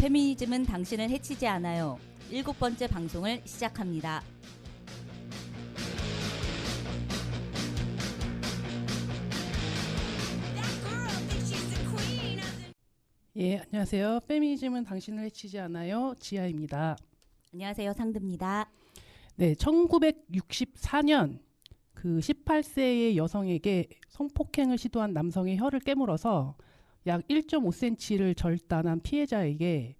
페미니즘은 당신을 해치지 않아요. 7번째 방송을 시작합니다. 예, 안녕하세요. 페미니즘은 당신을 해치지 않아요. 지아입니다. 안녕하세요. 상드입니다. 네, 1964년 그 18세의 여성에게 성폭행을 시도한 남성의 혀를 깨물어서 약 1.5cm를 절단한 피해자에게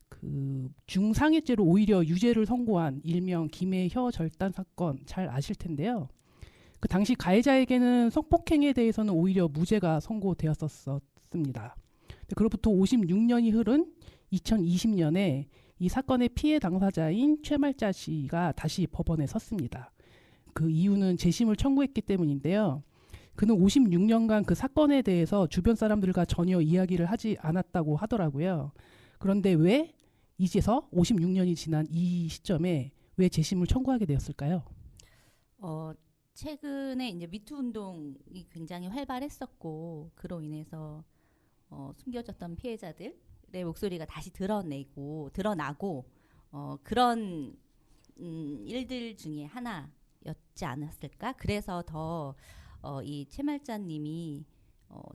그 중상해죄로 오히려 유죄를 선고한 일명 김해 혀 절단 사건 잘 아실 텐데요. 그 당시 가해자에게는 성폭행에 대해서는 오히려 무죄가 선고되었었습니다. 그로부터 56년이 흐른 2020년에 이 사건의 피해 당사자인 최말자 씨가 다시 법원에 섰습니다. 그 이유는 재심을 청구했기 때문인데요. 그는 56년간 그 사건에 대해서 주변 사람들과 전혀 이야기를 하지 않았다고 하더라고요. 그런데 왜 이제서 56년이 지난 이 시점에 왜 재심을 청구하게 되었을까요? 최근에 이제 미투 운동이 굉장히 활발했었고 그로 인해서 숨겨졌던 피해자들의 목소리가 다시 드러나고 그런 일들 중에 하나였지 않았을까? 그래서 더 이 최말자님이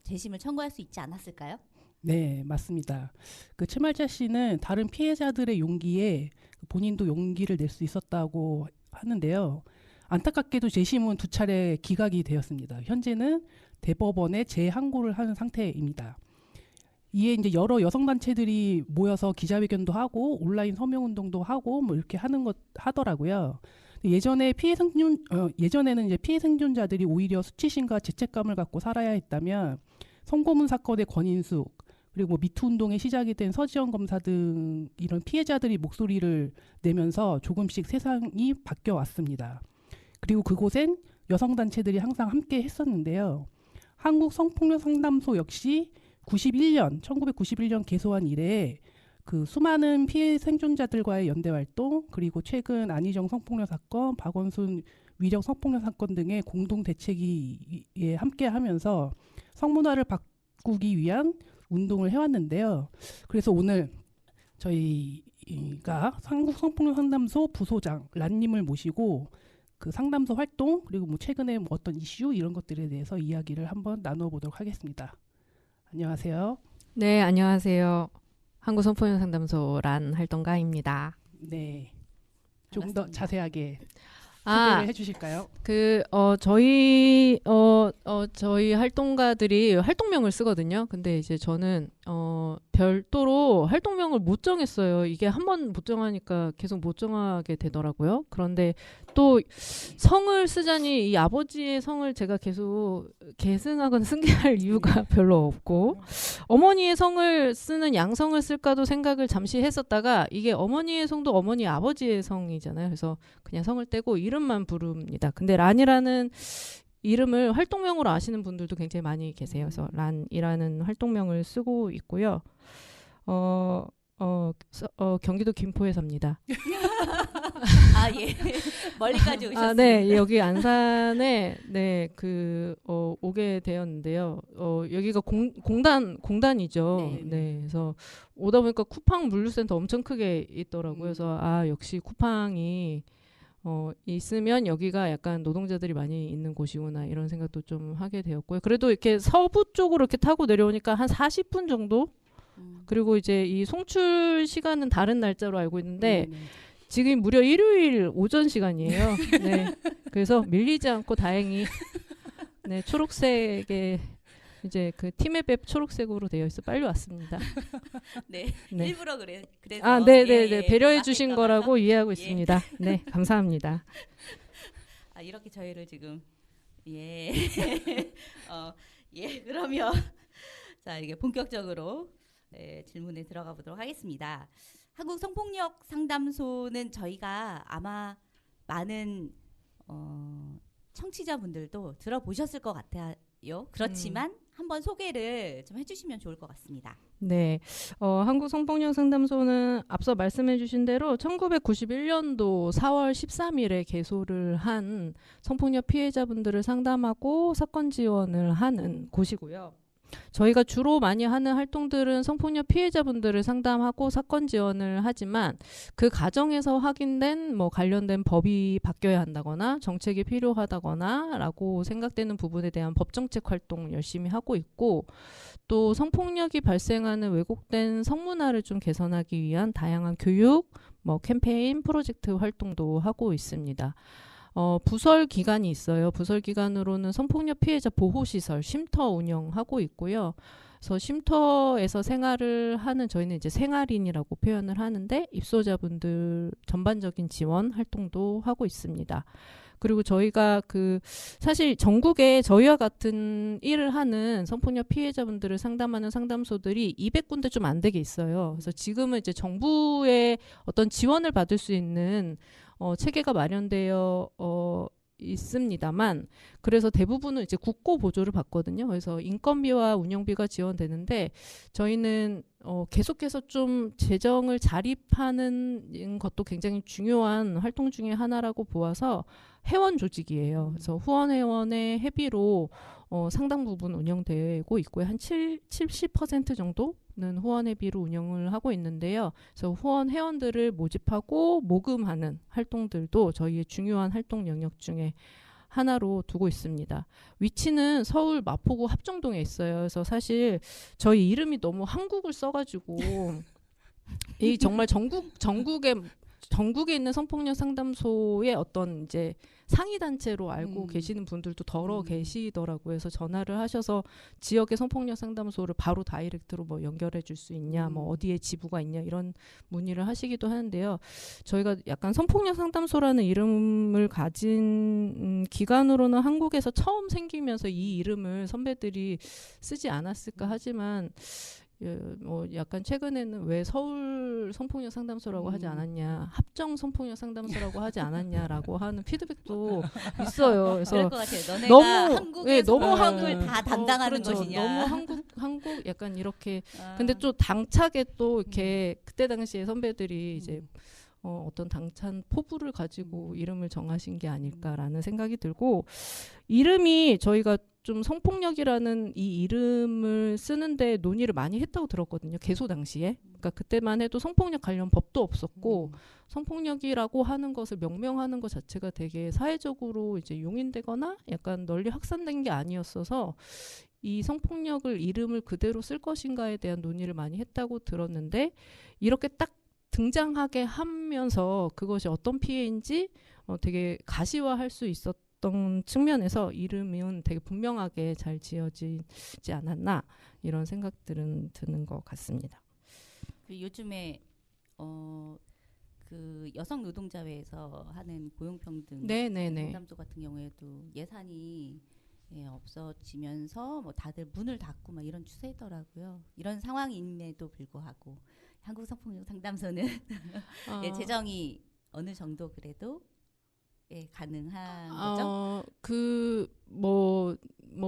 재심을 청구할 수 있지 않았을까요? 네, 맞습니다. 그 최말자 씨는 다른 피해자들의 용기에 본인도 용기를 낼 수 있었다고 하는데요. 안타깝게도 재심은 2차례 기각이 되었습니다. 현재는 대법원에 재항고를 하는 상태입니다. 이에 이제 여러 여성 단체들이 모여서 기자회견도 하고 온라인 서명 운동도 하고 뭐 이렇게 하더라고요. 예전에는 이제 피해 생존자들이 오히려 수치심과 죄책감을 갖고 살아야 했다면 성고문 사건의 권인숙 그리고 뭐 미투 운동의 시작이 된 서지영 검사 등 이런 피해자들이 목소리를 내면서 조금씩 세상이 바뀌어 왔습니다. 그리고 그곳엔 여성 단체들이 항상 함께 했었는데요. 한국 성폭력 상담소 역시 1991년 개소한 이래 그 수많은 피해 생존자들과의 연대 활동 그리고 최근 안희정 성폭력 사건, 박원순 위력 성폭력 사건 등의 공동 대책에 함께하면서 성문화를 바꾸기 위한 운동을 해왔는데요. 그래서 오늘 저희가 한국 성폭력 상담소 부소장 란님을 모시고 그 상담소 활동 그리고 뭐 최근에 뭐 어떤 이슈 이런 것들에 대해서 이야기를 한번 나눠보도록 하겠습니다. 안녕하세요. 네, 안녕하세요. 한국성폭력 상담소 란 활동가입니다. 네, 조금 더 자세하게 아, 소개를 해주실까요? 저희 활동가들이 활동명을 쓰거든요. 근데 이제 저는 별도로 활동명을 못 정했어요. 이게 한 번 못 정하니까 계속 못 정하게 되더라고요. 그런데 또 성을 쓰자니 이 아버지의 성을 제가 계속 계승하거나 승계할 이유가 별로 없고 어머니의 성을 쓰는 양성을 쓸까도 생각을 잠시 했었다가 이게 어머니의 성도 어머니 아버지의 성이잖아요. 그래서 그냥 성을 떼고 이름만 부릅니다. 근데 란이라는 이름을 활동명으로 아시는 분들도 굉장히 많이 계세요. 그래서 란이라는 활동명을 쓰고 있고요. 경기도 김포에 삽니다. 아, 예. 멀리까지 오셨습니다. 아, 네. 여기 안산에 오게 되었는데요. 여기가 공단이죠. 네. 네. 그래서 오다 보니까 쿠팡 물류센터 엄청 크게 있더라고요. 그래서 역시 쿠팡이 있으면 여기가 약간 노동자들이 많이 있는 곳이구나 이런 생각도 좀 하게 되었고요. 그래도 이렇게 서부 쪽으로 이렇게 타고 내려오니까 한 40분 정도? 그리고 이제 이 송출 시간은 다른 날짜로 알고 있는데 지금 무려 일요일 오전 시간이에요. 네. 그래서 밀리지 않고 다행히 네, 초록색의 이제 그 티맵 초록색으로 되어 있어 빨리 왔습니다. 네. 네. 일부러 그래서 네. 배려해 주신 거라고 이해하고 있습니다. 네, 감사합니다. 이렇게 저희를 지금 그러면 자, 이게 본격적으로 질문에 들어가 보도록 하겠습니다. 한국 성폭력 상담소는 저희가 아마 많은 청취자분들도 들어보셨을 것 같아요. 그렇지만 한번 소개를 좀 해주시면 좋을 것 같습니다. 네, 한국 성폭력 상담소는 앞서 말씀해 주신 대로 1991년도 4월 13일에 개소를 한 성폭력 피해자분들을 상담하고 사건 지원을 하는 곳이고요. 저희가 주로 많이 하는 활동들은 성폭력 피해자분들을 상담하고 사건 지원을 하지만 그 과정에서 확인된 뭐 관련된 법이 바뀌어야 한다거나 정책이 필요하다거나 라고 생각되는 부분에 대한 법정책 활동 열심히 하고 있고, 또 성폭력이 발생하는 왜곡된 성문화를 좀 개선하기 위한 다양한 교육, 뭐 캠페인, 프로젝트 활동도 하고 있습니다. 부설 기관이 있어요. 부설 기관으로는 성폭력 피해자 보호시설 쉼터 운영하고 있고요. 그래서 쉼터에서 생활을 하는 저희는 이제 생활인이라고 표현을 하는데 입소자분들 전반적인 지원 활동도 하고 있습니다. 그리고 저희가 사실 전국에 저희와 같은 일을 하는 성폭력 피해자분들을 상담하는 상담소들이 200군데 좀 안 되게 있어요. 그래서 지금은 이제 정부의 어떤 지원을 받을 수 있는 체계가 마련되어 있습니다만, 그래서 대부분은 이제 국고 보조를 받거든요. 그래서 인건비와 운영비가 지원되는데 저희는 계속해서 좀 재정을 자립하는 것도 굉장히 중요한 활동 중에 하나라고 보아서 회원 조직이에요. 그래서 후원 회원의 회비로 상당 부분 운영되고 있고요. 한 70% 정도는 후원 회비로 운영을 하고 있는데요. 그래서 후원 회원들을 모집하고 모금하는 활동들도 저희의 중요한 활동 영역 중에 하나로 두고 있습니다. 위치는 서울 마포구 합정동에 있어요. 그래서 사실 저희 이름이 너무 한국을 써가지고 이 정말 전국에 있는 성폭력 상담소의 어떤 이제 상위 단체로 알고 계시는 분들도 더러 계시더라고요. 그래서 전화를 하셔서 지역의 성폭력 상담소를 바로 다이렉트로 뭐 연결해 줄 수 있냐, 뭐 어디에 지부가 있냐 이런 문의를 하시기도 하는데요. 저희가 약간 성폭력 상담소라는 이름을 가진 기관으로는 한국에서 처음 생기면서 이 이름을 선배들이 쓰지 않았을까 하지만 뭐 약간 최근에는 왜 서울 성폭력 상담소라고 하지 않았냐, 합정 성폭력 상담소라고 하지 않았냐라고 하는 피드백도 있어요. 그래서 그럴 것 같아요. 너네가 한국에서 너무 한국을 다 담당하는 그렇죠. 것이냐. 너무 한국 약간 이렇게. 근데 또 당차게 또 이렇게 그때 당시에 선배들이 이제 어떤 당찬 포부를 가지고 이름을 정하신 게 아닐까라는 생각이 들고, 이름이 저희가 좀 성폭력이라는 이 이름을 쓰는데 논의를 많이 했다고 들었거든요. 개소 당시에. 그러니까 그때만 해도 성폭력 관련 법도 없었고 성폭력이라고 하는 것을 명명하는 것 자체가 되게 사회적으로 이제 용인되거나 약간 널리 확산된 게 아니었어서 이 성폭력을 이름을 그대로 쓸 것인가에 대한 논의를 많이 했다고 들었는데, 이렇게 딱 등장하게 하면서 그것이 어떤 피해인지 되게 가시화할 수 있었던 측면에서 이름은 되게 분명하게 잘 지어지지 않았나 이런 생각들은 드는 것 같습니다. 요즘에 그 여성 노동자회에서 하는 고용평등 상담소 같은 경우에도 예산이 없어지면서 뭐 다들 문을 닫고 막 이런 추세더라고요. 이런 상황임에도 불구하고 한국 성폭력 상담소는 재정이 어느 정도 그래도 가능한 거죠? 뭐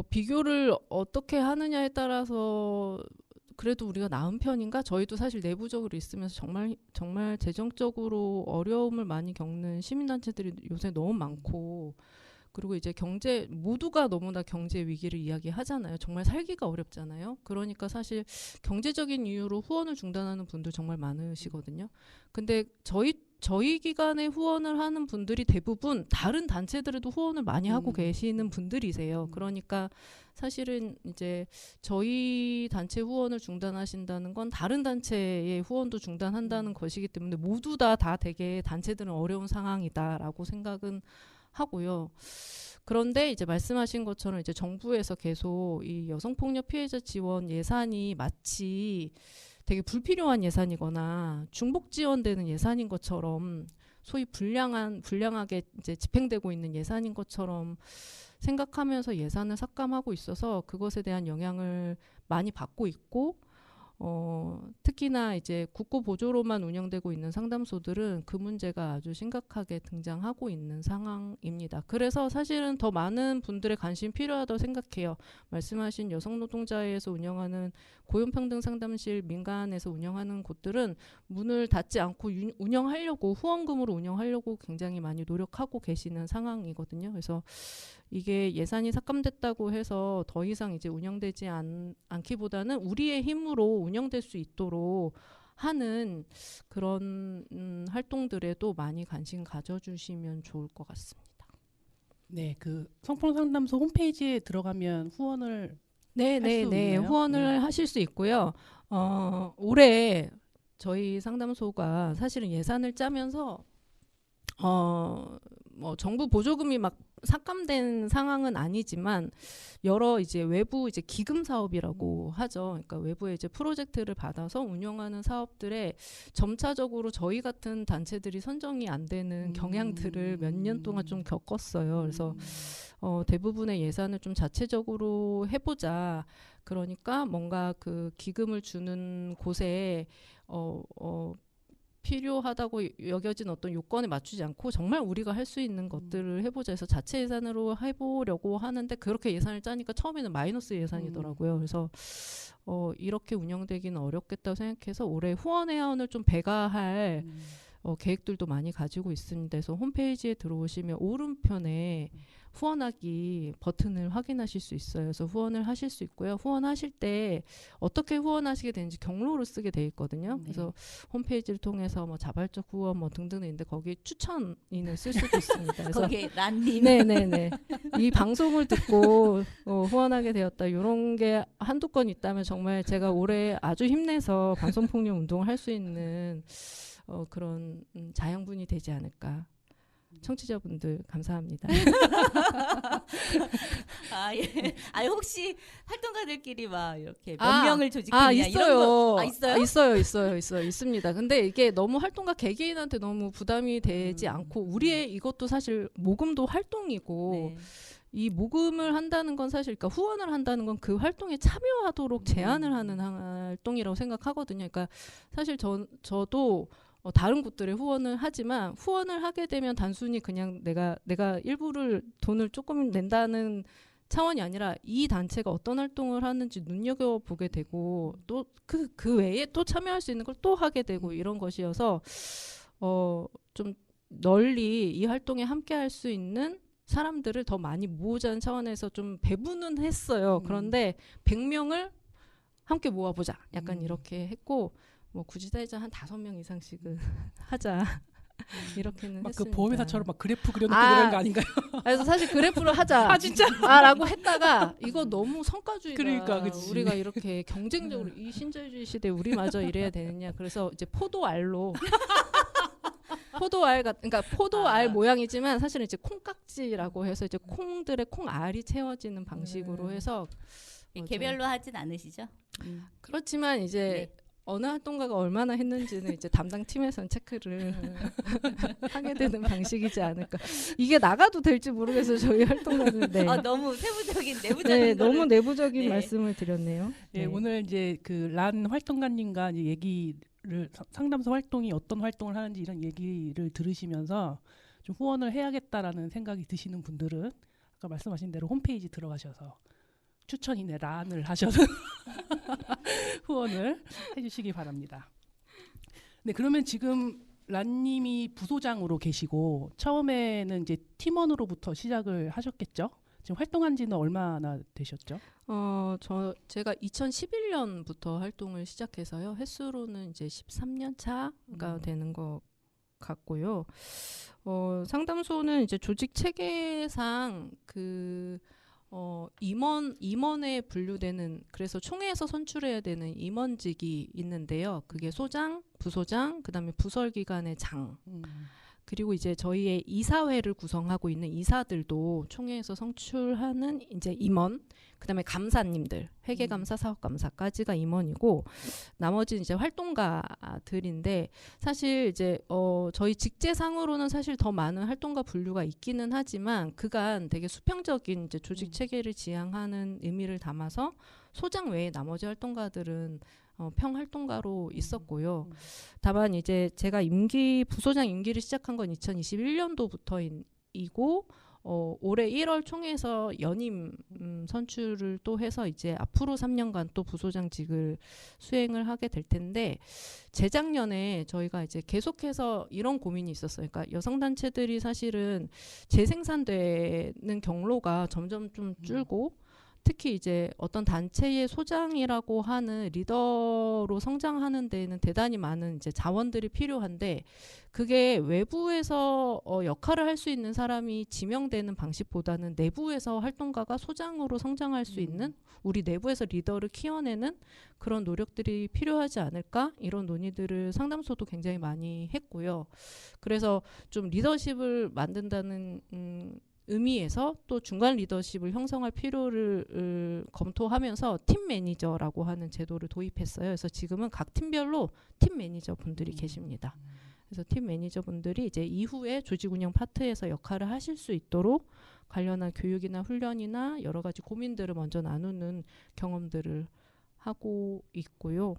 비교를 어떻게 하느냐에 따라서 그래도 우리가 나은 편인가? 저희도 사실 내부적으로 있으면서 정말 재정적으로 어려움을 많이 겪는 시민단체들이 요새 너무 많고, 그리고 이제 모두가 너무나 경제 위기를 이야기하잖아요. 정말 살기가 어렵잖아요. 그러니까 사실 경제적인 이유로 후원을 중단하는 분들 정말 많으시거든요. 근데 저희 기관에 후원을 하는 분들이 대부분 다른 단체들에도 후원을 많이 하고 계시는 분들이세요. 그러니까 사실은 이제 저희 단체 후원을 중단하신다는 건 다른 단체의 후원도 중단한다는 것이기 때문에 모두 다 되게 단체들은 어려운 상황이다라고 생각은 하고요. 그런데 이제 말씀하신 것처럼 이제 정부에서 계속 이 여성폭력 피해자 지원 예산이 마치 되게 불필요한 예산이거나 중복 지원되는 예산인 것처럼, 소위 불량하게 이제 집행되고 있는 예산인 것처럼 생각하면서 예산을 삭감하고 있어서 그것에 대한 영향을 많이 받고 있고, 특히나 이제 국고 보조로만 운영되고 있는 상담소들은 그 문제가 아주 심각하게 등장하고 있는 상황입니다. 그래서 사실은 더 많은 분들의 관심이 필요하다고 생각해요. 말씀하신 여성노동자회에서 운영하는 고용평등 상담실, 민간에서 운영하는 곳들은 문을 닫지 않고 운영하려고, 후원금으로 운영하려고 굉장히 많이 노력하고 계시는 상황이거든요. 그래서 이게 예산이 삭감됐다고 해서 더 이상 이제 운영되지 않기보다는 우리의 힘으로 운영될 수 있도록 하는 그런 활동들에도 많이 관심 가져주시면 좋을 것 같습니다. 네, 그 성폭력상담소 홈페이지에 들어가면 후원을 할 수 있나요? 후원을 하실 수 있고요. 올해 저희 상담소가 사실은 예산을 짜면서 뭐 정부 보조금이 막 삭감된 상황은 아니지만 여러 이제 외부 이제 기금 사업이라고 하죠. 그러니까 외부에 이제 프로젝트를 받아서 운영하는 사업들에 점차적으로 저희 같은 단체들이 선정이 안 되는 경향들을 몇 년 동안 좀 겪었어요. 그래서 대부분의 예산을 좀 자체적으로 해보자. 그러니까 뭔가 그 기금을 주는 곳에 필요하다고 여겨진 어떤 요건에 맞추지 않고 정말 우리가 할 수 있는 것들을 해보자 해서 자체 예산으로 해보려고 하는데 그렇게 예산을 짜니까 처음에는 마이너스 예산이더라고요. 그래서 이렇게 운영되기는 어렵겠다고 생각해서 올해 후원 회원을 좀 배가할 계획들도 많이 가지고 있습니다. 그래서 홈페이지에 들어오시면 오른편에 후원하기 버튼을 확인하실 수 있어요. 그래서 후원을 하실 수 있고요. 후원하실 때 어떻게 후원하시게 되는지 경로를 쓰게 돼 있거든요. 그래서 홈페이지를 통해서 뭐 자발적 후원 뭐 등등은 있는데 거기에 추천인을 쓸 수도 있습니다. 그래서 거기에 란님. 네네네. 이 방송을 듣고 후원하게 되었다. 이런 게 한두 건 있다면 정말 제가 올해 아주 힘내서 방송폭력 운동을 할 수 있는 그런 자양분이 되지 않을까. 청취자분들 감사합니다. 예. 혹시 활동가들끼리 막 이렇게 몇 명을 조직했냐 있어요. 이런 거 있어요? 있습니다. 근데 이게 너무 활동가 개개인한테 너무 부담이 되지 않고 우리의 이것도 사실 모금도 활동이고 네. 이 모금을 한다는 건 사실 그러니까 후원을 한다는 건 그 활동에 참여하도록 제안을 하는 활동이라고 생각하거든요. 그러니까 사실 저도 다른 곳들에 후원을 하지만 후원을 하게 되면 단순히 그냥 내가 일부를 돈을 조금 낸다는 차원이 아니라 이 단체가 어떤 활동을 하는지 눈여겨보게 되고 또 그 외에 또 참여할 수 있는 걸 또 하게 되고 이런 것이어서 좀 널리 이 활동에 함께 할 수 있는 사람들을 더 많이 모으자는 차원에서 좀 배분은 했어요. 그런데 100명을 함께 모아보자. 약간 이렇게 했고 뭐 굳이 따지자 한 5명 이상씩은 하자. 이렇게는 막 했습니다. 그 보험회사처럼 막 그래프 그려놓고 이런 거 아닌가요? 그래서 사실 그래프를 하자. 아 진짜? 라고 했다가 이거 너무 성과주의다. 그러니까, 그치. 우리가 이렇게 경쟁적으로 이 신자유주의 시대에 우리마저 이래야 되느냐. 그래서 이제 포도알로 그러니까 포도알 모양이지만 사실은 이제 콩깍지라고 해서 이제 콩들의 콩알이 채워지는 방식으로 해서 개별로 하진 않으시죠? 그렇지만 이제 네. 어느 활동가가 얼마나 했는지는 이제 담당 팀에서는 체크를 하게 되는 방식이지 않을까. 이게 나가도 될지 모르겠어요. 저희 활동가들. 네. 너무 세부적인 내부적인 네, 너무 내부적인 네. 말씀을 드렸네요. 네, 오늘 이제 그 란 활동가님과 이제 얘기를 상담소 활동이 어떤 활동을 하는지 이런 얘기를 들으시면서 좀 후원을 해야겠다라는 생각이 드시는 분들은 아까 말씀하신 대로 홈페이지 들어가셔서 추천인의 란을 하셔서 후원을 해주시기 바랍니다. 네, 그러면 지금 란님이 부소장으로 계시고 처음에는 이제 팀원으로부터 시작을 하셨겠죠? 지금 활동한 지는 얼마나 되셨죠? 제가 2011년부터 활동을 시작해서요. 횟수로는 이제 13년 차가 되는 것 같고요. 상담소는 이제 조직 체계상 임원에 분류되는 그래서 총회에서 선출해야 되는 임원직이 있는데요. 그게 소장, 부소장, 그다음에 부설기관의 장. 그리고 이제 저희의 이사회를 구성하고 있는 이사들도 총회에서 선출하는 이제 임원, 그다음에 감사님들, 회계감사, 사업감사까지가 임원이고 나머지는 이제 활동가들인데 사실 이제 저희 직제상으로는 사실 더 많은 활동가 분류가 있기는 하지만 그간 되게 수평적인 이제 조직 체계를 지향하는 의미를 담아서 소장 외에 나머지 활동가들은 평활동가로 있었고요. 다만 이제 제가 부소장 임기를 시작한 건 2021년도부터이고 올해 1월 총회에서 연임 선출을 또 해서 이제 앞으로 3년간 또 부소장직을 수행을 하게 될 텐데, 재작년에 저희가 이제 계속해서 이런 고민이 있었어요. 그러니까 여성단체들이 사실은 재생산되는 경로가 점점 좀 줄고, 특히 이제 어떤 단체의 소장이라고 하는 리더로 성장하는 데에는 대단히 많은 이제 자원들이 필요한데, 그게 외부에서 역할을 할 수 있는 사람이 지명되는 방식보다는 내부에서 활동가가 소장으로 성장할 수 있는, 우리 내부에서 리더를 키워내는 그런 노력들이 필요하지 않을까? 이런 논의들을 상담소도 굉장히 많이 했고요. 그래서 좀 리더십을 만든다는 의미에서 또 중간 리더십을 형성할 필요를 검토하면서 팀 매니저라고 하는 제도를 도입했어요. 그래서 지금은 각 팀별로 팀 매니저 분들이 계십니다. 그래서 팀 매니저 분들이 이제 이후에 조직 운영 파트에서 역할을 하실 수 있도록 관련한 교육이나 훈련이나 여러 가지 고민들을 먼저 나누는 경험들을 하고 있고요.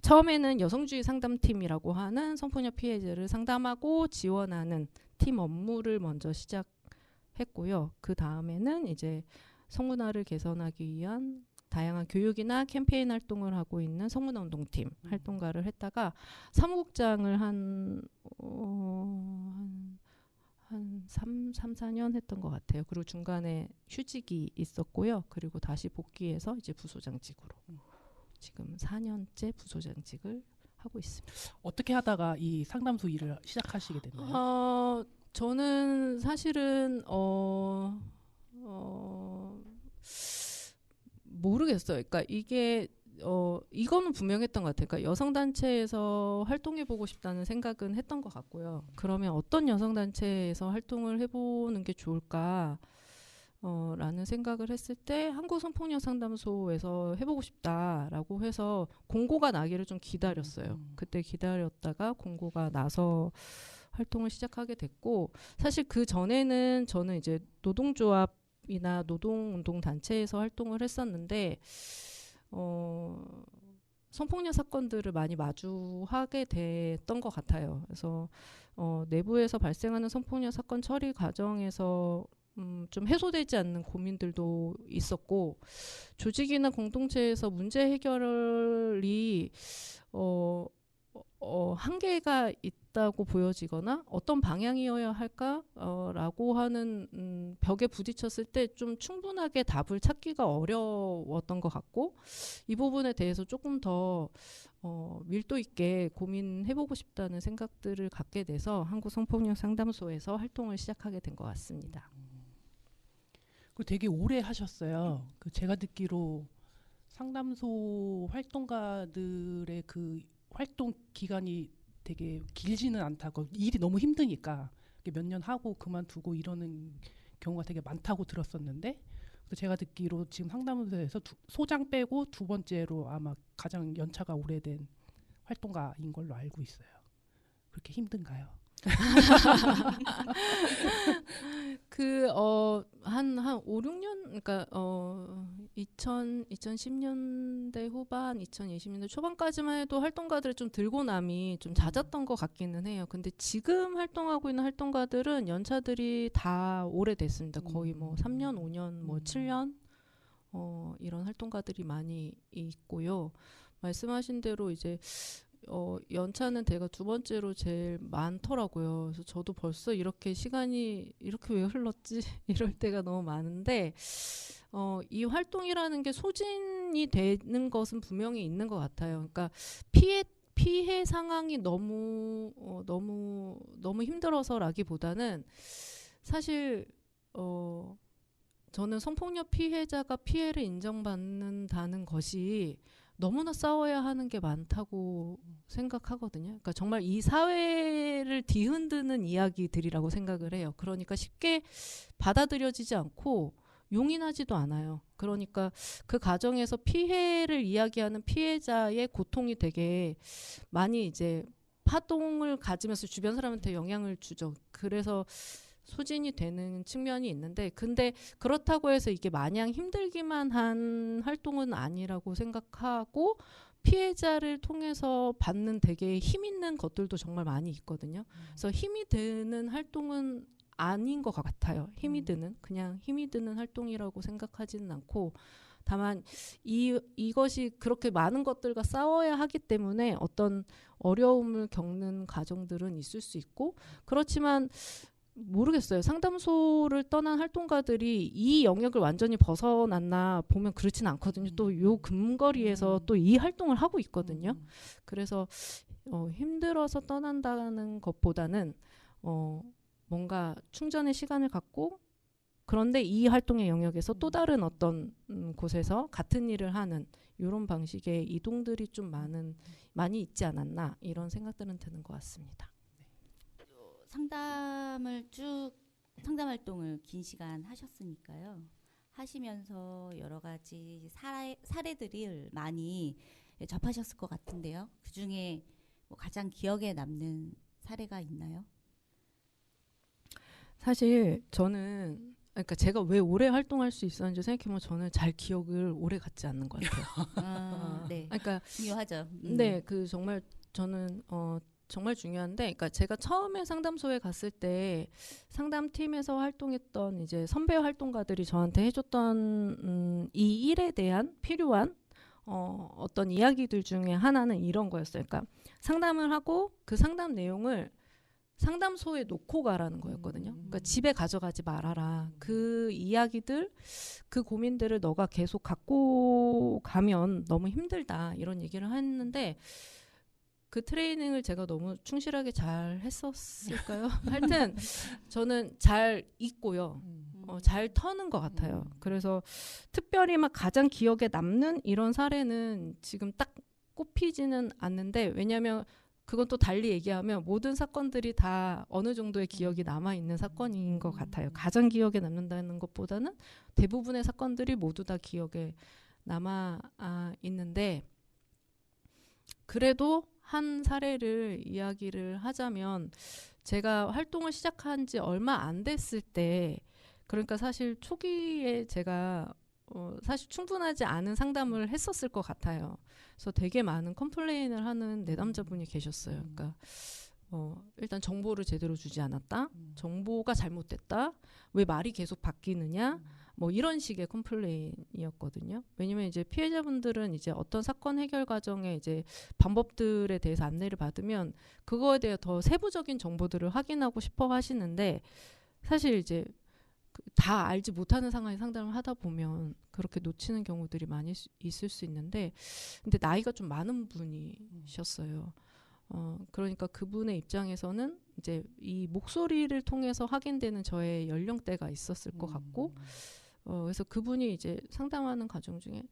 처음에는 여성주의 상담팀이라고 하는 성폭력 피해자를 상담하고 지원하는 팀 업무를 먼저 시작했고요. 그 다음에는 이제 성문화를 개선하기 위한 다양한 교육이나 캠페인 활동을 하고 있는 성문화 운동팀 활동가를 했다가 사무국장을 한 3, 4년 했던 것 같아요. 그리고 중간에 휴직이 있었고요. 그리고 다시 복귀해서 이제 부소장직으로 지금 4년째 부소장직을 하고 있습니다. 어떻게 하다가 이 상담소 일을 시작하시게 됐나요? 저는 사실은 모르겠어요. 그러니까 이게 이거는 분명했던 것 같아요. 그러니까 여성단체에서 활동해보고 싶다는 생각은 했던 것 같고요. 그러면 어떤 여성단체에서 활동을 해보는 게 좋을까? 라는 생각을 했을 때 한국성폭력상담소에서 해보고 싶다라고 해서 공고가 나기를 좀 기다렸어요. 그때 기다렸다가 공고가 나서 활동을 시작하게 됐고, 사실 그 전에는 저는 이제 노동조합이나 노동운동단체에서 활동을 했었는데 성폭력 사건들을 많이 마주하게 됐던 것 같아요. 그래서 내부에서 발생하는 성폭력 사건 처리 과정에서 좀 해소되지 않는 고민들도 있었고, 조직이나 공동체에서 문제 해결이 한계가 있다고 보여지거나 어떤 방향이어야 할까라고 하는 벽에 부딪혔을 때 좀 충분하게 답을 찾기가 어려웠던 것 같고, 이 부분에 대해서 조금 더 밀도 있게 고민해보고 싶다는 생각들을 갖게 돼서 한국성폭력상담소에서 활동을 시작하게 된 것 같습니다. 되게 오래 하셨어요. 제가 듣기로 상담소 활동가들의 그 활동 기간이 되게 길지는 않다고, 일이 너무 힘드니까 몇 년 하고 그만두고 이러는 경우가 되게 많다고 들었었는데, 제가 듣기로 지금 상담소에서 소장 빼고 두 번째로 아마 가장 연차가 오래된 활동가인 걸로 알고 있어요. 그렇게 힘든가요? 한 5, 6년, 그러니까 2010년대 후반, 2020년대 초반까지만 해도 활동가들을 좀 들고 남이 좀 잦았던 것 같기는 해요. 근데 지금 활동하고 있는 활동가들은 연차들이 다 오래됐습니다. 거의 뭐 3년, 5년, 뭐 7년 이런 활동가들이 많이 있고요. 말씀하신 대로 이제 연차는 제가 두 번째로 제일 많더라고요. 그래서 저도 벌써 이렇게 시간이 이렇게 왜 흘렀지? 이럴 때가 너무 많은데, 이 활동이라는 게 소진이 되는 것은 분명히 있는 것 같아요. 그러니까 피해 상황이 너무 힘들어서라기보다는 사실 저는 성폭력 피해자가 피해를 인정받는다는 것이 너무나 싸워야 하는 게 많다고 생각하거든요. 그러니까 정말 이 사회를 뒤흔드는 이야기들이라고 생각을 해요. 그러니까 쉽게 받아들여지지 않고 용인하지도 않아요. 그러니까 그 과정에서 피해를 이야기하는 피해자의 고통이 되게 많이 이제 파동을 가지면서 주변 사람한테 영향을 주죠. 그래서 소진이 되는 측면이 있는데 근데 그렇다고 해서 이게 마냥 힘들기만 한 활동은 아니라고 생각하고 피해자를 통해서 받는 되게 힘 있는 것들도 정말 많이 있거든요. 그래서 힘이 드는 활동은 아닌 것 같아요. 그냥 힘이 드는 활동이라고 생각하지는 않고 다만 이것이 그렇게 많은 것들과 싸워야 하기 때문에 어떤 어려움을 겪는 가정들은 있을 수 있고 그렇지만 모르겠어요. 상담소를 떠난 활동가들이 이 영역을 완전히 벗어났나 보면 그렇진 않거든요. 또 요 근거리에서 또 이 활동을 하고 있거든요. 그래서 힘들어서 떠난다는 것보다는 뭔가 충전의 시간을 갖고 그런데 이 활동의 영역에서 또 다른 어떤 곳에서 같은 일을 하는 이런 방식의 이동들이 좀 많이 있지 않았나 이런 생각들은 드는 것 같습니다. 상담 활동을 긴 시간 하셨으니까요. 하시면서 여러 가지 사례들을 많이 접하셨을 것 같은데요. 그 중에 뭐 가장 기억에 남는 사례가 있나요? 사실 저는 그러니까 제가 왜 오래 활동할 수 있었는지 생각해보면 저는 잘 기억을 오래 갖지 않는 것 같아요. 네. 그러니까 중요하죠. 네, 그 정말 저는 정말 중요한데, 그러니까 제가 처음에 상담소에 갔을 때 상담팀에서 활동했던 이제 선배 활동가들이 저한테 해줬던 이 일에 대한 필요한 어떤 이야기들 중에 하나는 이런 거였어요. 그러니까 상담을 하고 그 상담 내용을 상담소에 놓고 가라는 거였거든요. 그러니까 집에 가져가지 말아라. 그 이야기들, 그 고민들을 너가 계속 갖고 가면 너무 힘들다. 이런 얘기를 했는데 그 트레이닝을 제가 너무 충실하게 잘 했었을까요? 하여튼 저는 잘 잊고요. 잘 터는 것 같아요. 그래서 특별히 막 가장 기억에 남는 이런 사례는 지금 딱 꼽히지는 않는데 왜냐하면 그건 또 달리 얘기하면 모든 사건들이 다 어느 정도의 기억이 남아있는 사건인 것 같아요. 가장 기억에 남는다는 것보다는 대부분의 사건들이 모두 다 기억에 남아 있는데 그래도 한 사례를 이야기를 하자면 제가 활동을 시작한 지 얼마 안 됐을 때 그러니까 사실 초기에 제가 사실 충분하지 않은 상담을 했었을 것 같아요. 그래서 되게 많은 컴플레인을 하는 내담자분이 계셨어요. 그러니까 일단 정보를 제대로 주지 않았다. 정보가 잘못됐다. 왜 말이 계속 바뀌느냐. 뭐 이런 식의 컴플레인이었거든요. 왜냐면 이제 피해자분들은 이제 어떤 사건 해결 과정에 이제 방법들에 대해서 안내를 받으면 그거에 대해 더 세부적인 정보들을 확인하고 싶어 하시는데 사실 이제 다 알지 못하는 상황에 상담을 하다 보면 그렇게 놓치는 경우들이 많이 있을 수 있는데 근데 나이가 좀 많은 분이셨어요. 그러니까 그분의 입장에서는 이제 이 목소리를 통해서 확인되는 저의 연령대가 있었을 것 같고 그래서 그분이 이제 상담하는 과정 중에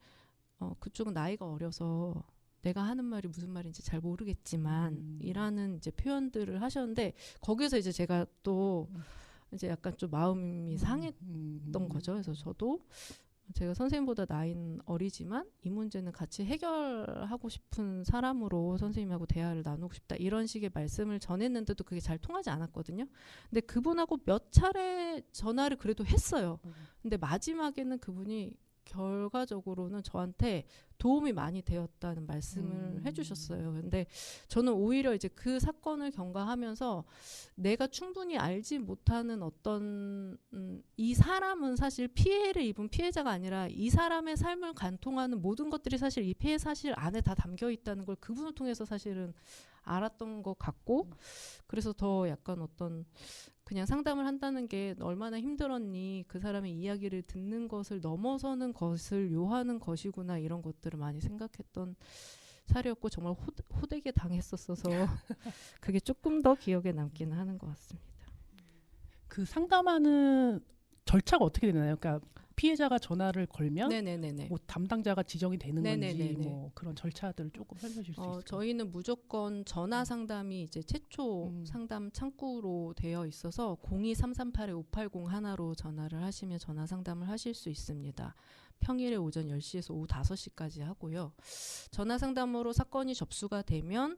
그쪽은 나이가 어려서 내가 하는 말이 무슨 말인지 잘 모르겠지만 이라는 이제 표현들을 하셨는데 거기서 이제 제가 또 이제 약간 좀 마음이 상했던 거죠. 그래서 저도 제가 선생님보다 나이는 어리지만 이 문제는 같이 해결하고 싶은 사람으로 선생님하고 대화를 나누고 싶다. 이런 식의 말씀을 전했는데도 그게 잘 통하지 않았거든요. 근데 그분하고 몇 차례 전화를 그래도 했어요. 근데 마지막에는 그분이 결과적으로는 저한테 도움이 많이 되었다는 말씀을 해주셨어요. 근데 저는 오히려 이제 그 사건을 경과하면서 내가 충분히 알지 못하는 어떤 이 사람은 사실 피해를 입은 피해자가 아니라 이 사람의 삶을 관통하는 모든 것들이 사실 이 피해 사실 안에 다 담겨 있다는 걸 그분을 통해서 사실은 알았던 것 같고 그래서 더 약간 어떤 그냥 상담을 한다는 게 얼마나 힘들었니 그 사람의 이야기를 듣는 것을 넘어서는 것을 요하는 것이구나 이런 것들을 많이 생각했던 사례였고 정말 호되게 당했었어서 그게 조금 더 기억에 남기는 하는 것 같습니다. 그 상담하는 절차가 어떻게 되나요? 그러니까 피해자가 전화를 걸면 네네네네. 뭐 담당자가 지정이 되는 네네네네. 건지 뭐 그런 절차들을 조금 설명해 주실 수 있을까요? 저희는 무조건 전화 상담이 이제 최초 상담 창구로 되어 있어서 02-338-5801로 전화를 하시면 전화 상담을 하실 수 있습니다. 평일에 오전 10시에서 오후 5시까지 하고요. 전화 상담으로 사건이 접수가 되면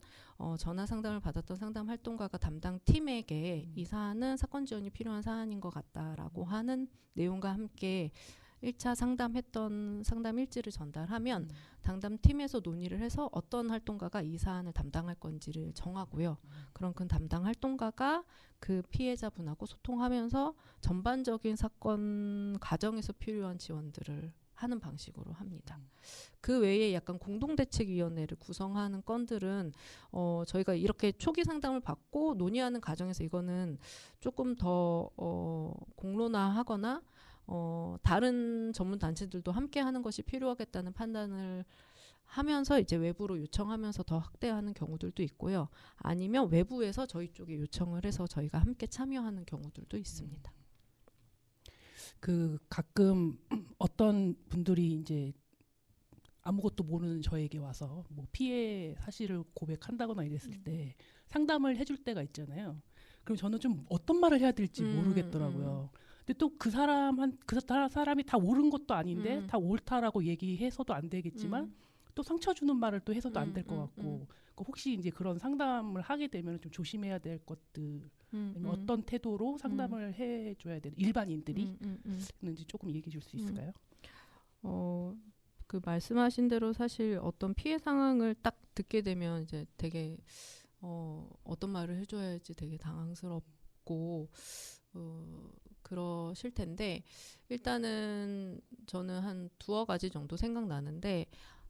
전화 상담을 받았던 상담 활동가가 담당 팀에게 이 사안은 사건 지원이 필요한 사안인 것 같다라고 하는 내용과 함께 1차 상담했던 상담 일지를 전달하면 담당팀에서 논의를 해서 어떤 활동가가 이 사안을 담당할 건지를 정하고요. 그럼 그 담당 활동가가 그 피해자분하고 소통하면서 전반적인 사건 과정에서 필요한 지원들을 하는 방식으로 합니다. 그 외에 약간 공동대책위원회를 구성하는 건들은 저희가 이렇게 초기 상담을 받고 논의하는 과정에서 이거는 조금 더 공론화하거나 다른 전문 단체들도 함께 하는 것이 필요하겠다는 판단을 하면서 이제 외부로 요청하면서 더 확대하는 경우들도 있고요. 아니면 외부에서 저희 쪽에 요청을 해서 저희가 함께 참여하는 경우들도 있습니다. 그 가끔 어떤 분들이 이제 아무것도 모르는 저에게 와서 뭐 피해 사실을 고백한다거나 이랬을 때 상담을 해줄 때가 있잖아요. 그럼 저는 좀 어떤 말을 해야 될지 모르겠더라고요. 근데 또 그 사람이 다 옳은 것도 아닌데 다 옳다라고 얘기해서도 안 되겠지만 또 상처 주는 말을 또 해서도 안 될 것 같고 혹시 이제 그런 상담을 하게 되면 좀 조심해야 될 것들 어떤 태도로 상담을 해줘야 되는 일반인들이 있는지 조금 얘기해 줄 수 있을까요? 그 말씀하신 대로 사실 어떤 피해 상황을 딱 듣게 되면 이제 되게 어떤 말을 해줘야 할지 되게 당황스럽고 그러실 텐데 일단은 저는 한 두어 가지 정도 생각나는데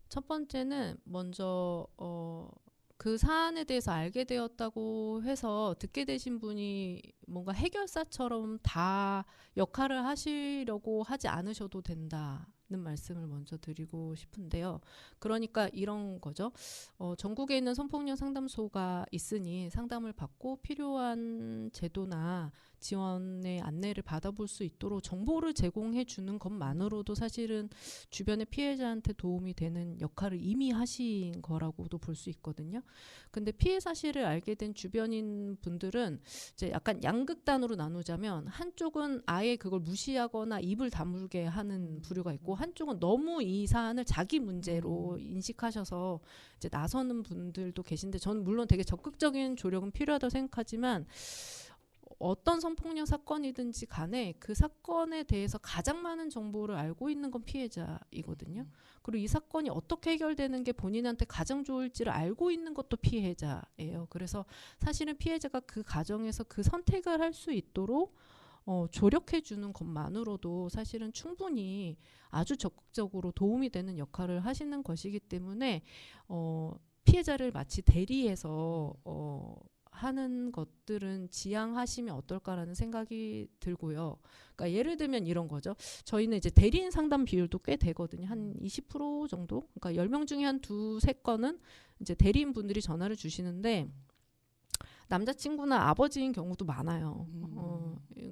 첫 번째는 먼저 그 사안에 대해서 알게 되었다고 해서 듣게 되신 분이 뭔가 해결사처럼 다 역할을 하시려고 하지 않으셔도 된다는 말씀을 먼저 드리고 싶은데요. 그러니까 이런 거죠. 전국에 있는 성폭력 상담소가 있으니 상담을 받고 필요한 제도나 지원의 안내를 받아볼 수 있도록 정보를 제공해 주는 것만으로도 사실은 주변의 피해자한테 도움이 되는 역할을 이미 하신 거라고도 볼 수 있거든요. 근데 피해 사실을 알게 된 주변인 분들은 이제 약간 양극단으로 나누자면 한쪽은 아예 그걸 무시하거나 입을 다물게 하는 부류가 있고 한쪽은 너무 이 사안을 자기 문제로 인식하셔서 이제 나서는 분들도 계신데 저는 물론 되게 적극적인 조력은 필요하다고 생각하지만 어떤 성폭력 사건이든지 간에 그 사건에 대해서 가장 많은 정보를 알고 있는 건 피해자이거든요. 그리고 이 사건이 어떻게 해결되는 게 본인한테 가장 좋을지를 알고 있는 것도 피해자예요. 그래서 사실은 피해자가 그 과정에서 그 선택을 할 수 있도록 조력해 주는 것만으로도 사실은 충분히 아주 적극적으로 도움이 되는 역할을 하시는 것이기 때문에 피해자를 마치 대리해서 하는 것들은 지양하시면 어떨까라는 생각이 들고요. 그러니까 예를 들면 이런 거죠. 저희는 이제 대리인 상담 비율도 꽤 되거든요. 한 20% 정도? 그러니까 10명 중에 한 2-3건은 이제 대리인 분들이 전화를 주시는데 남자친구나 아버지인 경우도 많아요.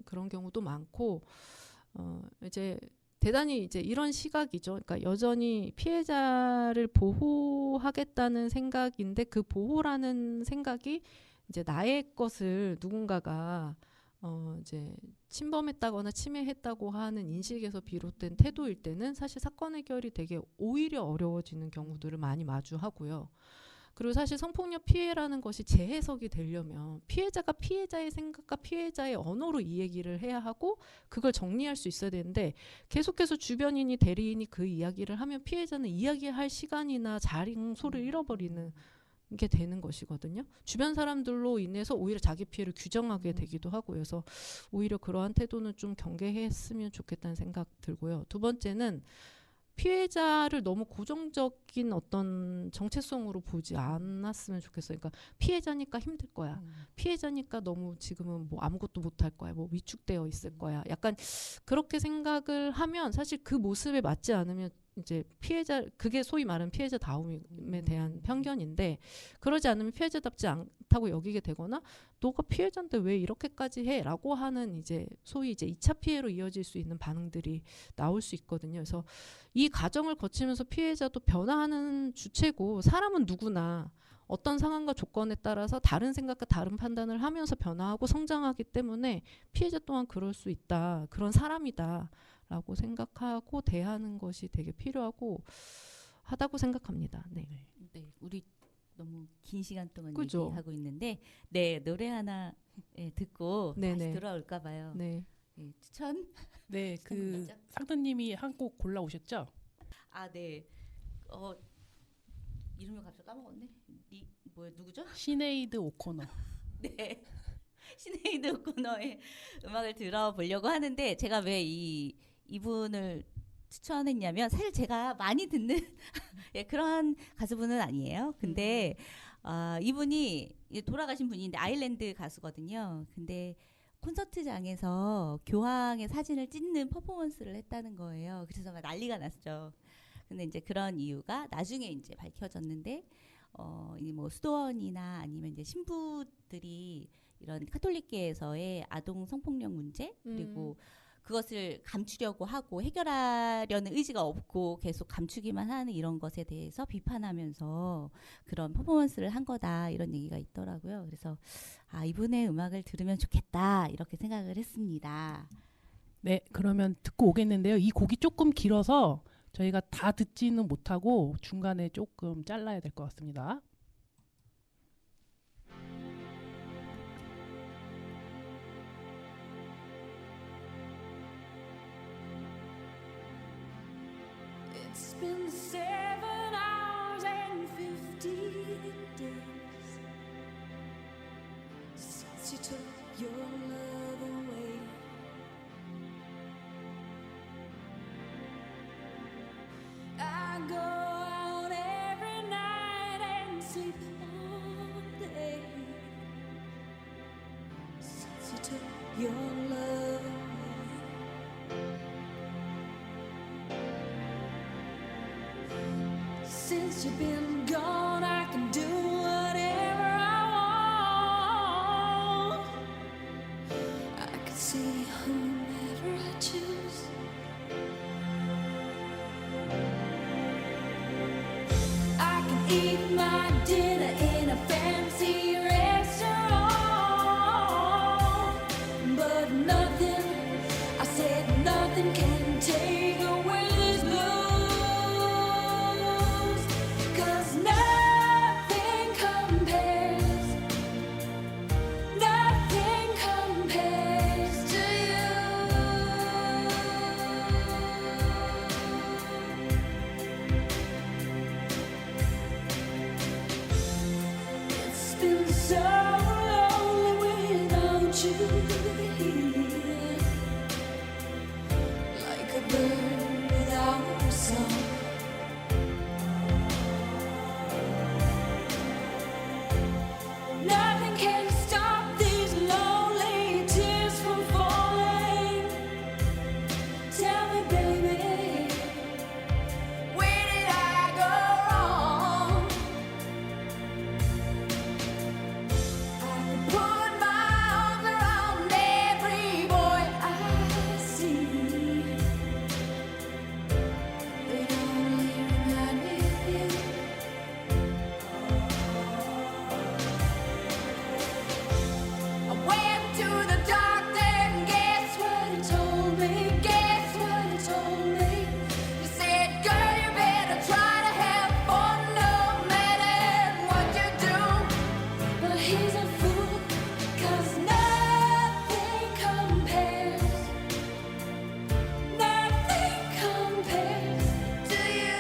그런 경우도 많고 이제 대단히 이제 이런 시각이죠. 그러니까 여전히 피해자를 보호하겠다는 생각인데 그 보호라는 생각이 이제 나의 것을 누군가가 이제 침범했다거나 침해했다고 하는 인식에서 비롯된 태도일 때는 사실 사건 해결이 되게 오히려 어려워지는 경우들을 많이 마주하고요. 그리고 사실 성폭력 피해라는 것이 재해석이 되려면 피해자가 피해자의 생각과 피해자의 언어로 이 얘기를 해야 하고 그걸 정리할 수 있어야 되는데 계속해서 주변인이 대리인이 그 이야기를 하면 피해자는 이야기할 시간이나 장소를 잃어버리는 게 되는 것이거든요. 주변 사람들로 인해서 오히려 자기 피해를 규정하게 되기도 하고 그래서 오히려 그러한 태도는 좀 경계했으면 좋겠다는 생각 들고요. 두 번째는 피해자를 너무 고정적인 어떤 정체성으로 보지 않았으면 좋겠어요. 그러니까 피해자니까 힘들 거야. 피해자니까 너무 지금은 뭐 아무것도 못할 거야. 뭐 위축되어 있을 거야. 약간 그렇게 생각을 하면 사실 그 모습에 맞지 않으면 이제 피해자 그게 소위 말하는 피해자다움에 대한 편견인데 그러지 않으면 피해자답지 않다고 여기게 되거나 너가 피해자인데 왜 이렇게까지 해라고 하는 이제 소위 이제 2차 피해로 이어질 수 있는 반응들이 나올 수 있거든요. 그래서 이 과정을 거치면서 피해자도 변화하는 주체고 사람은 누구나 어떤 상황과 조건에 따라서 다른 생각과 다른 판단을 하면서 변화하고 성장하기 때문에 피해자 또한 그럴 수 있다. 그런 사람이다라고 생각하고 대하는 것이 되게 필요하고 하다고 생각합니다. 네. 네, 우리 너무 긴 시간 동안 그죠? 얘기하고 있는데, 네, 노래 하나 듣고 네네. 다시 돌아올까 봐요. 네. 추천? 네, 그 추천곡이죠? 상도님이 한 곡 골라 오셨죠? 아, 네. 이름을 갑자기 까먹었네. 누구죠? 시네이드 오코너. 네. 시네이드 오코너의 음악을 들어보려고 하는데, 제가 왜 이분을 추천했냐면, 사실 제가 많이 듣는 그런 가수분은 아니에요. 근데 이분이 돌아가신 분인데 아일랜드 가수거든요. 근데 콘서트장에서 교황의 사진을 찍는 퍼포먼스를 했다는 거예요. 그래서 막 난리가 났죠. 근데 이제 그런 이유가 나중에 이제 밝혀졌는데, 이 뭐 수도원이나 아니면 이제 신부들이 이런 카톨릭계에서의 아동 성폭력 문제 그리고 그것을 감추려고 하고 해결하려는 의지가 없고 계속 감추기만 하는 이런 것에 대해서 비판하면서 그런 퍼포먼스를 한 거다 이런 얘기가 있더라고요. 그래서 이분의 음악을 들으면 좋겠다 이렇게 생각을 했습니다. 네, 그러면 듣고 오겠는데요. 이 곡이 조금 길어서 저희가 다 듣지는 못하고 중간에 조금 잘라야 될 것 같습니다. It's been 7 hours and 50 days since you took your love away. I go out every night and sleep all day since you took your love away. Since you've been gone, I can do whatever I want. I can see whomever I choose. I can eat my dinner in a fancy restaurant, but nothing, I said nothing can take away this blues. 'Cause nothing compares, nothing compares to you. It's been so lonely without you here, like a bird without a song. Nothing can stop these lonely tears from falling. Tell me, baby, where did I go wrong? I can put my arms around every boy I see. They only remind me of you. I went to the doctor and guess what he told me? Guess what he told me? He said, girl, you better try to have fun no matter what you do. But he's a fool, 'cause nothing compares, nothing compares to you.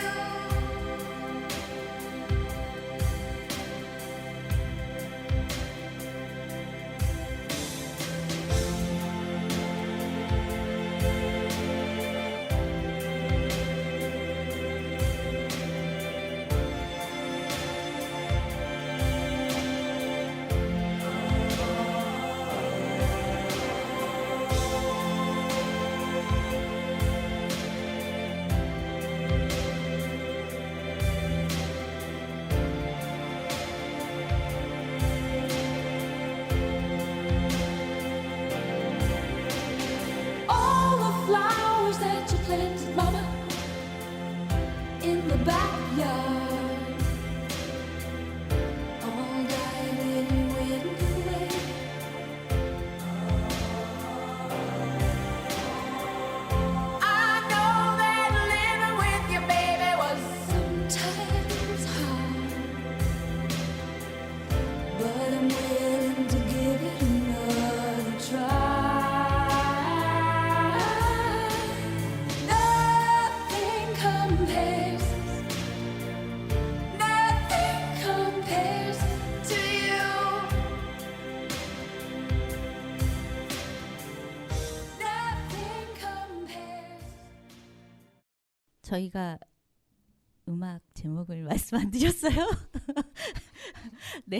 All the flowers that you planted, Mama, in the backyard 저희가 음악 제목을 말씀 안 드렸어요? 네.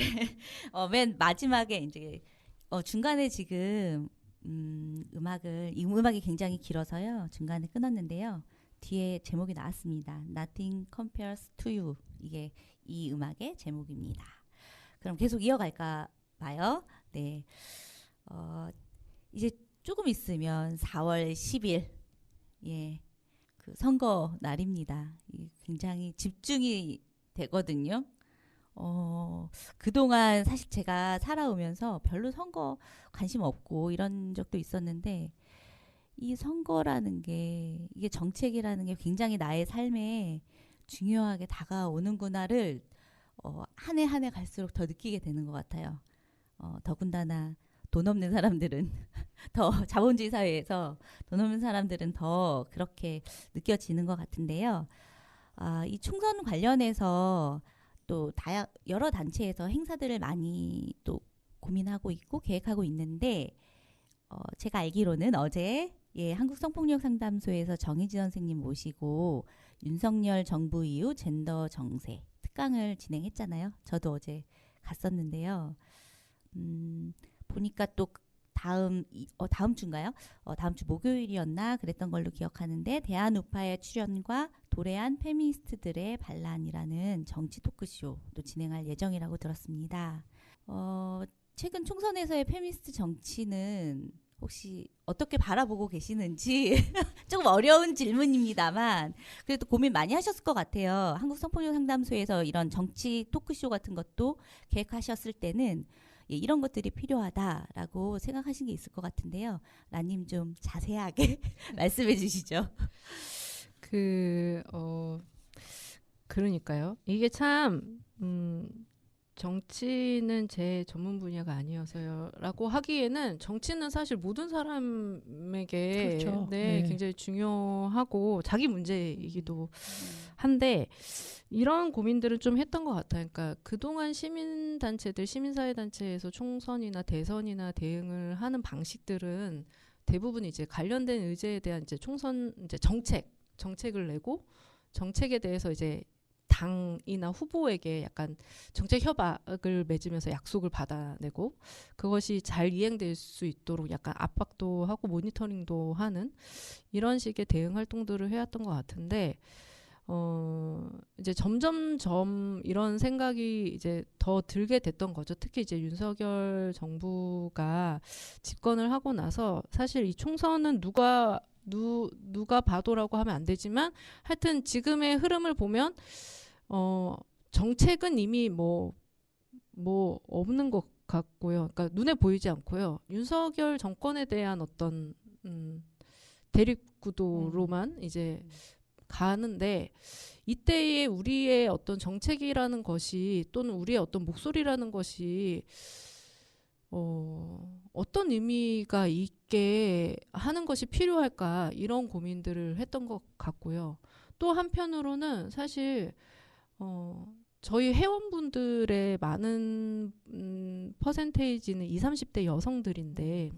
맨 마지막에 이제 중간에 지금 이 음악이 굉장히 길어서요. 중간에 끊었는데요. 뒤에 제목이 나왔습니다. Nothing compares to you. 이게 이 음악의 제목입니다. 그럼 계속 이어갈까 봐요. 네. 이제 조금 있으면 4월 10일 예. 그 선거 날입니다. 굉장히 집중이 되거든요. 그동안 사실 제가 살아오면서 별로 선거 관심 없고 이런 적도 있었는데 이 선거라는 게 이게 정책이라는 게 굉장히 나의 삶에 중요하게 다가오는구나를 한 해 한 해 갈수록 더 느끼게 되는 것 같아요. 더군다나 돈 없는 사람들은 더 자본주의 사회에서 돈 없는 사람들은 더 그렇게 느껴지는 것 같은데요. 이 총선 관련해서 또 여러 단체에서 행사들을 많이 또 고민하고 있고 계획하고 있는데 제가 알기로는 어제 한국성폭력상담소에서 정희진 선생님 모시고 윤석열 정부 이후 젠더 정세 특강을 진행했잖아요. 저도 어제 갔었는데요. 보니까 또 다음 주인가요? 다음 주 목요일이었나 그랬던 걸로 기억하는데 대한우파의 출연과 도래한 페미니스트들의 반란이라는 정치 토크쇼도 진행할 예정이라고 들었습니다. 최근 총선에서의 페미니스트 정치는 혹시 어떻게 바라보고 계시는지 조금 어려운 질문입니다만 그래도 고민 많이 하셨을 것 같아요. 한국성폭력상담소에서 이런 정치 토크쇼 같은 것도 계획하셨을 때는 이런 것들이 필요하다라고 생각하신 게 있을 것 같은데요. 라님 좀 자세하게 말씀해 주시죠. 그러니까요. 이게 참 정치는 제 전문 분야가 아니어서요라고 하기에는 정치는 사실 모든 사람에게 그렇죠. 네, 네. 굉장히 중요하고 자기 문제이기도 한데 이런 고민들을 좀 했던 것 같아요. 그러니까 그동안 시민단체들, 시민사회단체에서 총선이나 대선이나 대응을 하는 방식들은 대부분 이제 관련된 의제에 대한 이제 총선 이제 정책을 내고 정책에 대해서 이제 당이나 후보에게 약간 정책 협약을 맺으면서 약속을 받아내고 그것이 잘 이행될 수 있도록 약간 압박도 하고 모니터링도 하는 이런 식의 대응 활동들을 해왔던 것 같은데 이제 점점 이런 생각이 이제 더 들게 됐던 거죠. 특히 이제 윤석열 정부가 집권을 하고 나서 사실 이 총선은 누가 봐도라고 하면 안 되지만 하여튼 지금의 흐름을 보면 정책은 이미 뭐 없는 것 같고요. 그러니까 눈에 보이지 않고요. 윤석열 정권에 대한 어떤 대립구도로만 이제 가는데 이때의 우리의 어떤 정책이라는 것이 또는 우리의 어떤 목소리라는 것이 어떤 의미가 있게 하는 것이 필요할까 이런 고민들을 했던 것 같고요. 또 한편으로는 사실 저희 회원분들의 많은 퍼센테이지는 20, 30대 여성들인데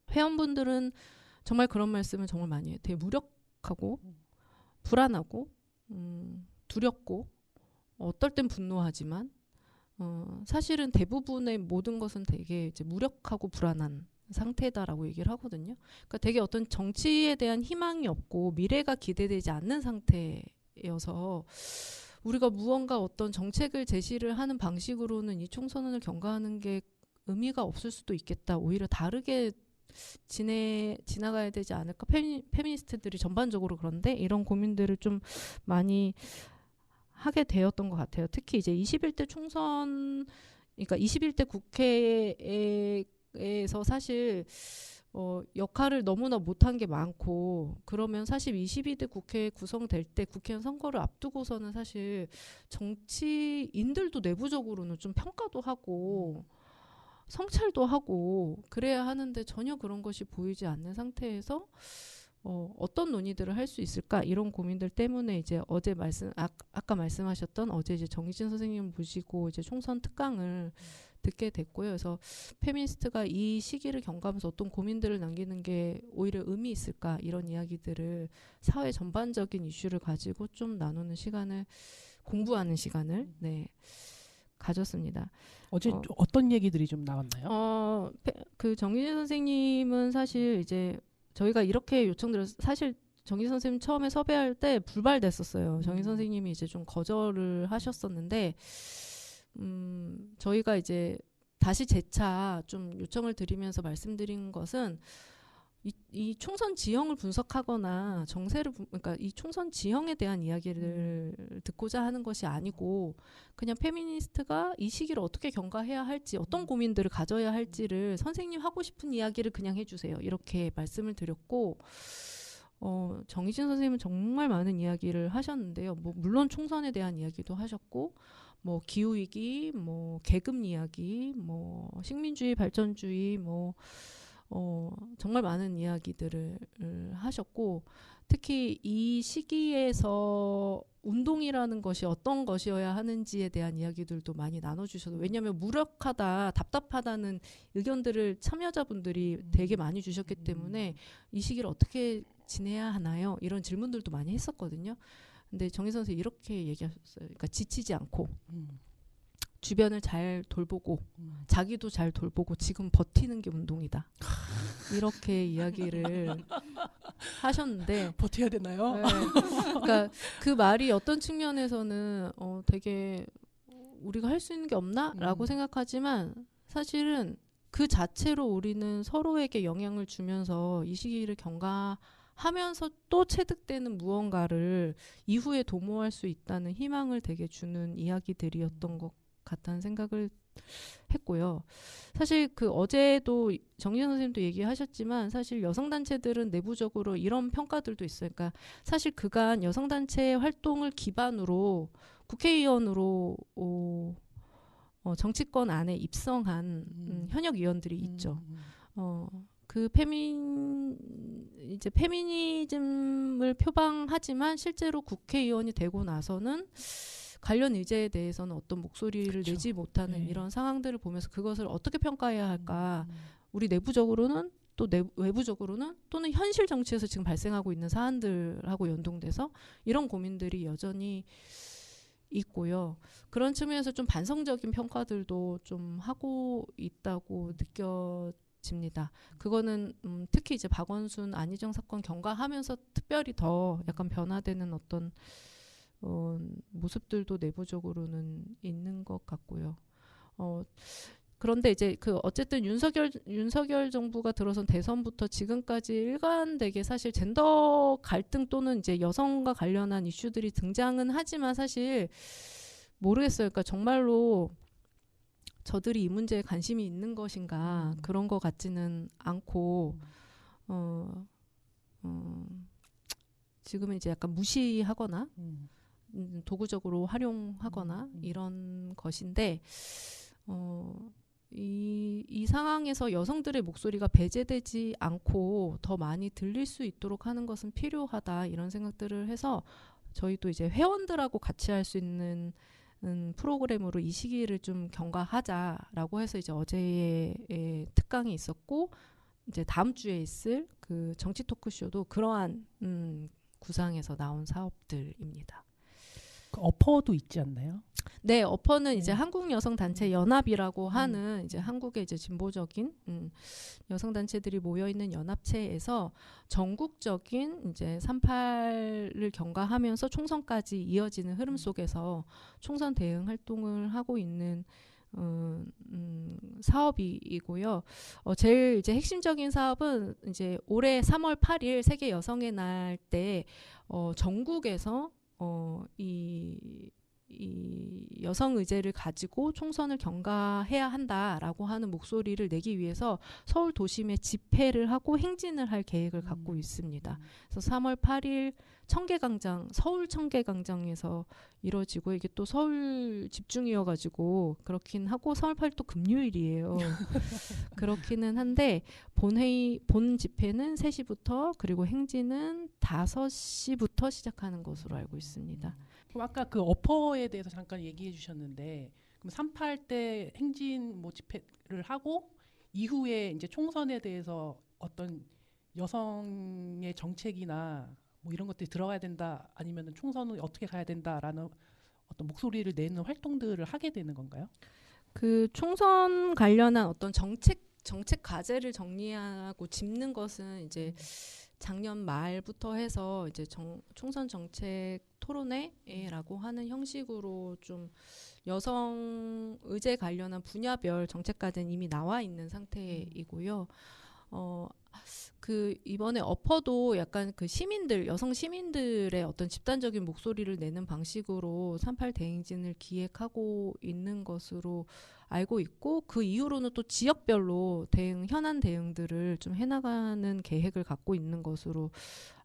회원분들은 정말 그런 말씀을 정말 많이 해요. 되게 무력하고 불안하고 두렵고 어떨 땐 분노하지만 사실은 대부분의 모든 것은 되게 이제 무력하고 불안한 상태다라고 얘기를 하거든요. 그러니까 되게 어떤 정치에 대한 희망이 없고 미래가 기대되지 않는 상태여서 우리가 무언가 어떤 정책을 제시를 하는 방식으로는 이 총선을 경과하는 게 의미가 없을 수도 있겠다. 오히려 다르게 지나가야 되지 않을까. 페미니스트들이 전반적으로 그런데 이런 고민들을 좀 많이 하게 되었던 것 같아요. 특히 이제 21대 총선, 그러니까 21대 국회에서 사실 역할을 너무나 못한 게 많고 그러면 사실 22대 국회 구성될 때 국회의원 선거를 앞두고서는 사실 정치인들도 내부적으로는 좀 평가도 하고 성찰도 하고 그래야 하는데 전혀 그런 것이 보이지 않는 상태에서 어떤 논의들을 할 수 있을까 이런 고민들 때문에 이제 어제 아까 말씀하셨던 어제 이제 정희진 선생님 모시고 이제 총선 특강을 듣게 됐고요. 그래서 페미니스트가 이 시기를 경과하면서 어떤 고민들을 남기는 게 오히려 의미 있을까 이런 이야기들을 사회 전반적인 이슈를 가지고 좀 나누는 시간을 공부하는 시간을 가졌습니다. 어제 어떤 얘기들이 좀 나왔나요? 그 정희진 선생님은 사실 이제 저희가 이렇게 요청드려서 사실 정희 선생님 처음에 섭외할 때 불발됐었어요. 정희 선생님이 이제 좀 거절을 하셨었는데 저희가 이제 다시 재차 좀 요청을 드리면서 말씀드린 것은 이 총선 지형을 분석하거나 그러니까 이 총선 지형에 대한 이야기를 듣고자 하는 것이 아니고 그냥 페미니스트가 이 시기를 어떻게 경과해야 할지 어떤 고민들을 가져야 할지를 선생님 하고 싶은 이야기를 그냥 해주세요. 이렇게 말씀을 드렸고 정희진 선생님은 정말 많은 이야기를 하셨는데요. 뭐 물론 총선에 대한 이야기도 하셨고 뭐 기후위기, 뭐 계급 이야기, 뭐 식민주의, 발전주의, 정말 많은 이야기들을 하셨고 특히 이 시기에서 운동이라는 것이 어떤 것이어야 하는지에 대한 이야기들도 많이 나눠주셔서 왜냐하면 무력하다, 답답하다는 의견들을 참여자분들이 되게 많이 주셨기 때문에 이 시기를 어떻게 지내야 하나요? 이런 질문들도 많이 했었거든요. 근데 정희 선생님이 이렇게 얘기하셨어요. 그러니까 지치지 않고 주변을 잘 돌보고 자기도 잘 돌보고 지금 버티는 게 운동이다. 이렇게 이야기를 하셨는데 버텨야 되나요? 네. 그러니까 그 말이 어떤 측면에서는 되게 우리가 할 수 있는 게 없나라고 생각하지만 사실은 그 자체로 우리는 서로에게 영향을 주면서 이 시기를 경과하면서 또 체득되는 무언가를 이후에 도모할 수 있다는 희망을 되게 주는 이야기들이었던 것 같다는 생각을 했고요. 사실 그 어제도 정희진 선생님도 얘기하셨지만 사실 여성단체들은 내부적으로 이런 평가들도 있어요. 그러니까 사실 그간 여성단체 활동을 기반으로 국회의원으로 정치권 안에 입성한 현역위원들이 있죠. 그 이제 페미니즘을 표방하지만 실제로 국회의원이 되고 나서는 관련 의제에 대해서는 어떤 목소리를 그쵸. 내지 못하는 네. 이런 상황들을 보면서 그것을 어떻게 평가해야 할까? 우리 내부적으로는 또 외부적으로는 또는 현실 정치에서 지금 발생하고 있는 사안들하고 연동돼서 이런 고민들이 여전히 있고요. 그런 측면에서 좀 반성적인 평가들도 좀 하고 있다고 느껴집니다. 그거는 특히 이제 박원순 안희정 사건 경과하면서 특별히 더 약간 변화되는 어떤 모습들도 내부적으로는 있는 것 같고요. 그런데 이제 그 어쨌든 윤석열 정부가 들어선 대선부터 지금까지 일관되게 사실 젠더 갈등 또는 이제 여성과 관련한 이슈들이 등장은 하지만 사실 모르겠어요. 그러니까 정말로 저들이 이 문제에 관심이 있는 것인가 그런 것 같지는 않고 지금은 이제 약간 무시하거나 도구적으로 활용하거나 이런 것인데 이 상황에서 여성들의 목소리가 배제되지 않고 더 많이 들릴 수 있도록 하는 것은 필요하다 이런 생각들을 해서 저희도 이제 회원들하고 같이 할 수 있는 프로그램으로 이 시기를 좀 경과하자라고 해서 이제 어제의 특강이 있었고 이제 다음 주에 있을 그 정치 토크쇼도 그러한 구상에서 나온 사업들입니다. 그 어퍼도 있지 않나요? 네, 어퍼는 이제 한국 여성 단체 연합이라고 하는 이제 한국의 이제 진보적인 여성 단체들이 모여 있는 연합체에서 전국적인 이제 3.8을 경과하면서 총선까지 이어지는 흐름 속에서 총선 대응 활동을 하고 있는 사업이고요. 제일 이제 핵심적인 사업은 이제 올해 3월 8일 세계 여성의 날 때 전국에서 이 이 여성 의제를 가지고 총선을 경과해야 한다라고 하는 목소리를 내기 위해서 서울 도심에 집회를 하고 행진을 할 계획을 갖고 있습니다. 그래서 3월 8일 청계광장, 서울 청계광장에서 이뤄지고, 이게 또 서울 집중이어가지고 그렇긴 하고, 3월 8일 또 금요일이에요. 그렇기는 한데 본 집회는 3시부터, 그리고 행진은 5시부터 시작하는 것으로 알고 있습니다. 그럼 아까 그 어퍼에 대해서 잠깐 얘기해 주셨는데, 그럼 3.8 때 행진 뭐 집회를 하고 이후에 이제 총선에 대해서 어떤 여성의 정책이나 뭐 이런 것들이 들어가야 된다, 아니면 총선을 어떻게 가야 된다라는 어떤 목소리를 내는 활동들을 하게 되는 건가요? 그 총선 관련한 어떤 정책 과제를 정리하고 짚는 것은 이제 작년 말부터 해서 이제 총선 정책 토론회라고 하는 형식으로 좀 여성 의제 관련한 분야별 정책 과제는 이미 나와 있는 상태이고요. 그 이번에 어퍼도 약간 그 시민들, 여성 시민들의 어떤 집단적인 목소리를 내는 방식으로 3.8 대행진을 기획하고 있는 것으로 알고 있고, 그 이후로는 또 지역별로 현안 대응들을 좀 해나가는 계획을 갖고 있는 것으로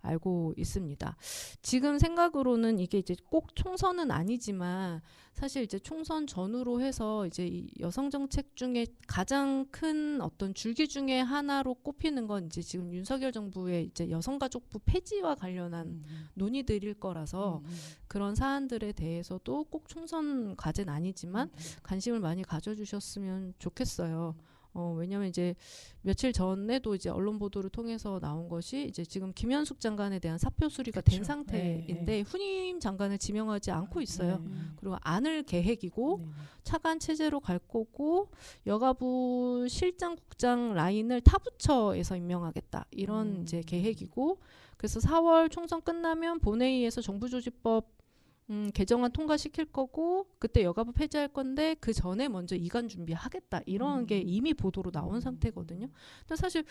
알고 있습니다. 지금 생각으로는 이게 이제 꼭 총선은 아니지만 사실 이제 총선 전후로 해서 이제 이 여성 정책 중에 가장 큰 어떤 줄기 중에 하나로 꼽히는 건 이제 지금 윤석열 정부의 이제 여성가족부 폐지와 관련한 논의들일 거라서 그런 사안들에 대해서도 꼭 총선 과제는 아니지만 관심을 많이 가져주셨으면 좋겠어요. 왜냐면 이제 며칠 전에도 이제 언론 보도를 통해서 나온 것이 이제 지금 김현숙 장관에 대한 사표 수리가 된 상태인데 후임 장관을 지명하지 않고 있어요. 그리고 안을 계획이고 차관 체제로 갈 거고, 여가부 실장 국장 라인을 타부처에서 임명하겠다, 이런 이제 계획이고, 그래서 4월 총선 끝나면 본회의에서 정부조직법 개정안 통과시킬 거고, 그때 여가부 폐지할 건데 그 전에 먼저 이관 준비하겠다, 이런 게 이미 보도로 나온 상태거든요. 근데 사실